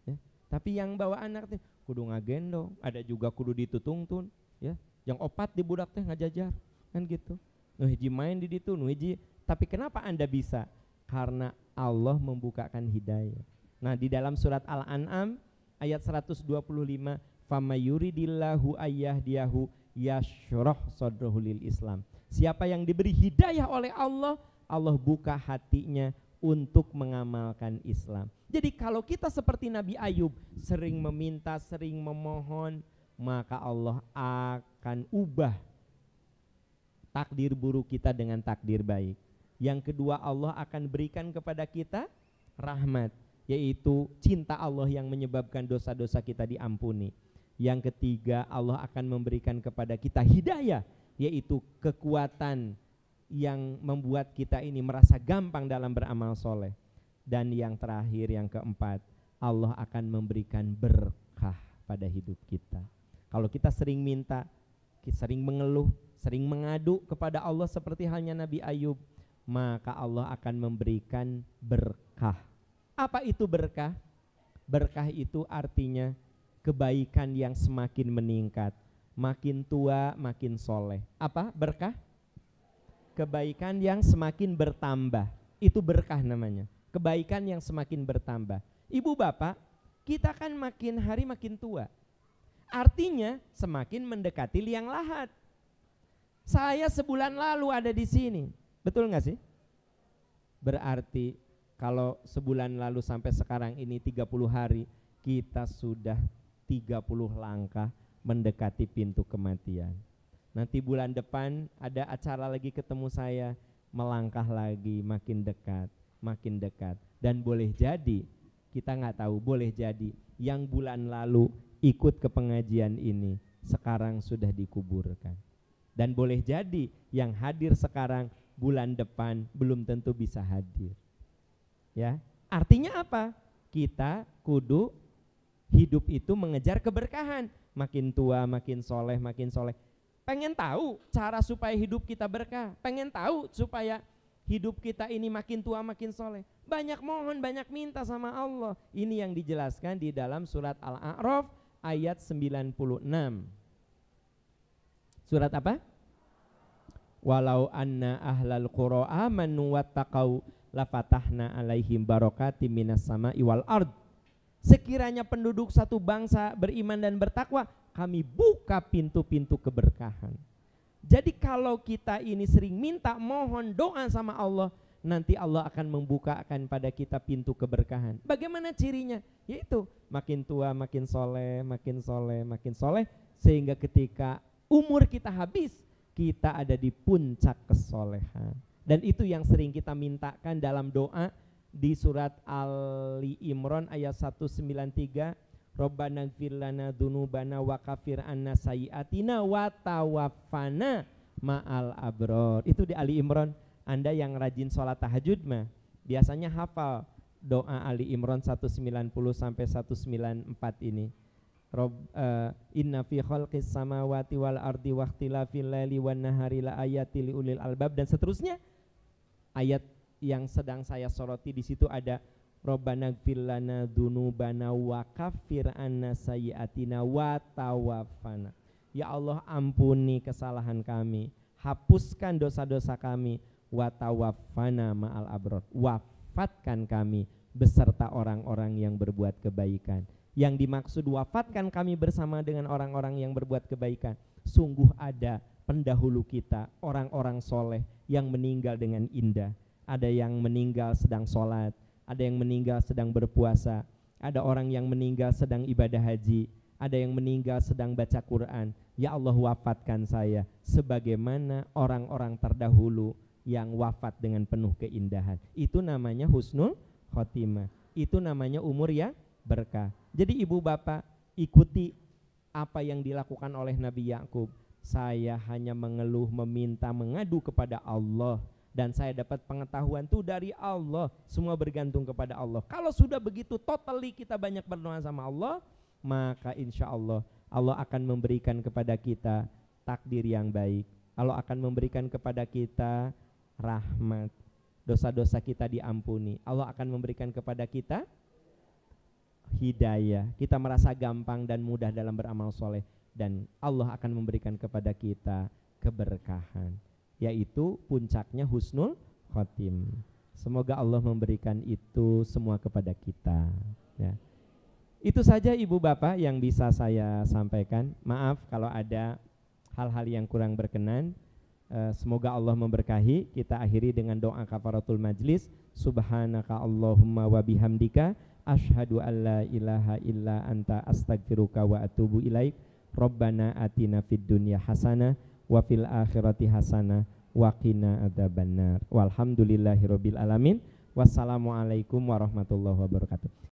Ya. Tapi yang bawa anak teh kudu ngagendong, ada juga kudu ditutungtun, ya. Yang opat di budak teh ngajajar, kan gitu. Nu hiji main di ditu, nu hiji. Tapi kenapa Anda bisa? Karena Allah membukakan hidayah. Nah, di dalam surat Al-An'am ayat 125, famayuridillahu ayyahdiyahu yashrah sadrahu lil Islam. Siapa yang diberi hidayah oleh Allah, Allah buka hatinya untuk mengamalkan Islam. Jadi kalau kita seperti Nabi Ayub, sering meminta, sering memohon, maka Allah akan ubah takdir buruk kita dengan takdir baik. Yang kedua, Allah akan berikan kepada kita rahmat, yaitu cinta Allah yang menyebabkan dosa-dosa kita diampuni. Yang ketiga, Allah akan memberikan kepada kita hidayah, yaitu kekuatan yang membuat kita ini merasa gampang dalam beramal soleh. Dan yang terakhir, yang keempat, Allah akan memberikan berkah pada hidup kita. Kalau kita sering minta, sering mengeluh, sering mengadu kepada Allah seperti halnya Nabi Ayub, maka Allah akan memberikan berkah. Apa itu berkah? Berkah itu artinya kebaikan yang semakin meningkat, makin tua makin soleh. Apa berkah? Kebaikan yang semakin bertambah, itu berkah namanya. Kebaikan yang semakin bertambah. Ibu bapak, kita kan makin hari makin tua, artinya semakin mendekati liang lahat. Saya sebulan lalu ada di sini, betul nggak sih? Berarti kalau sebulan lalu sampai sekarang ini 30 hari, kita sudah 30 langkah mendekati pintu kematian. Nanti bulan depan ada acara lagi ketemu saya, melangkah lagi makin dekat, makin dekat. Dan boleh jadi, kita nggak tahu, boleh jadi yang bulan lalu ikut ke pengajian ini sekarang sudah dikuburkan. Dan boleh jadi yang hadir sekarang bulan depan belum tentu bisa hadir. Ya, artinya apa? Kita kudu hidup itu mengejar keberkahan, makin tua makin soleh, makin soleh. Pengen tahu cara supaya hidup kita berkah, pengen tahu supaya hidup kita ini makin tua makin soleh, banyak mohon, banyak minta sama Allah. Ini yang dijelaskan di dalam surat Al-A'raf ayat 96. Surat apa? Walau anna ahlal qura amanu wattaqau lafatahna alaihim barakatim minas sama'i wal ard. Sekiranya penduduk satu bangsa beriman dan bertakwa, kami buka pintu-pintu keberkahan. Jadi kalau kita ini sering minta, mohon doa sama Allah, nanti Allah akan membukakan pada kita pintu keberkahan. Bagaimana cirinya? Yaitu makin tua makin soleh, makin soleh, makin soleh, sehingga ketika umur kita habis, kita ada di puncak kesolehan. Dan itu yang sering kita mintakan dalam doa di surat Ali Imran ayat 193, Rabbana ighfir lana dzunubana wa kafir anna sayyi'atina wa tawaffana ma'al abror. Itu di Ali Imran. Anda yang rajin sholat tahajud mah biasanya hafal doa Ali Imran 190 sampai 194 ini. Inna fi khalqis samawati wal ardi wa ikhtilafil laili wan nahari la ayatil liulil albab, dan seterusnya. Ayat yang sedang saya soroti di situ ada Rabbana ighfir lana dzunubana wa kaffir anna sayyi'atina wa tawaffana. Ya Allah, ampuni kesalahan kami, hapuskan dosa-dosa kami, wa tawaffana ma'al abror, wafatkan kami beserta orang-orang yang berbuat kebaikan. Yang dimaksud wafatkan kami bersama dengan orang-orang yang berbuat kebaikan, sungguh ada pendahulu kita, orang-orang soleh yang meninggal dengan indah. Ada yang meninggal sedang sholat, ada yang meninggal sedang berpuasa, ada orang yang meninggal sedang ibadah haji, ada yang meninggal sedang baca Quran. Ya Allah, wafatkan saya sebagaimana orang-orang terdahulu yang wafat dengan penuh keindahan. Itu namanya husnul khotimah, itu namanya umur ya berkah. Jadi ibu bapak, ikuti apa yang dilakukan oleh Nabi Yakub. Saya hanya mengeluh, meminta, mengadu kepada Allah, dan saya dapat pengetahuan itu dari Allah. Semua bergantung kepada Allah. Kalau sudah begitu totally kita banyak berdoa sama Allah, maka insya Allah Allah akan memberikan kepada kita takdir yang baik. Allah akan memberikan kepada kita rahmat, dosa-dosa kita diampuni. Allah akan memberikan kepada kita hidayah. Kita merasa gampang dan mudah dalam beramal soleh, dan Allah akan memberikan kepada kita keberkahan, yaitu puncaknya husnul khotim. Semoga Allah memberikan itu semua kepada kita ya. Itu saja ibu bapak yang bisa saya sampaikan. Maaf kalau ada hal-hal yang kurang berkenan. Semoga Allah memberkahi. Kita akhiri dengan doa kafaratul majlis. Subhanaka Allahumma wa bihamdika asyhadu an la ilaha illa anta astaghfiruka wa atubu ilaik. Rabbana atina fid dunya hasanah wa fil akhirati hasanah wa qina adzabannar. Walhamdulillahirabbil alamin. Wassalamualaikum warahmatullahi wabarakatuh.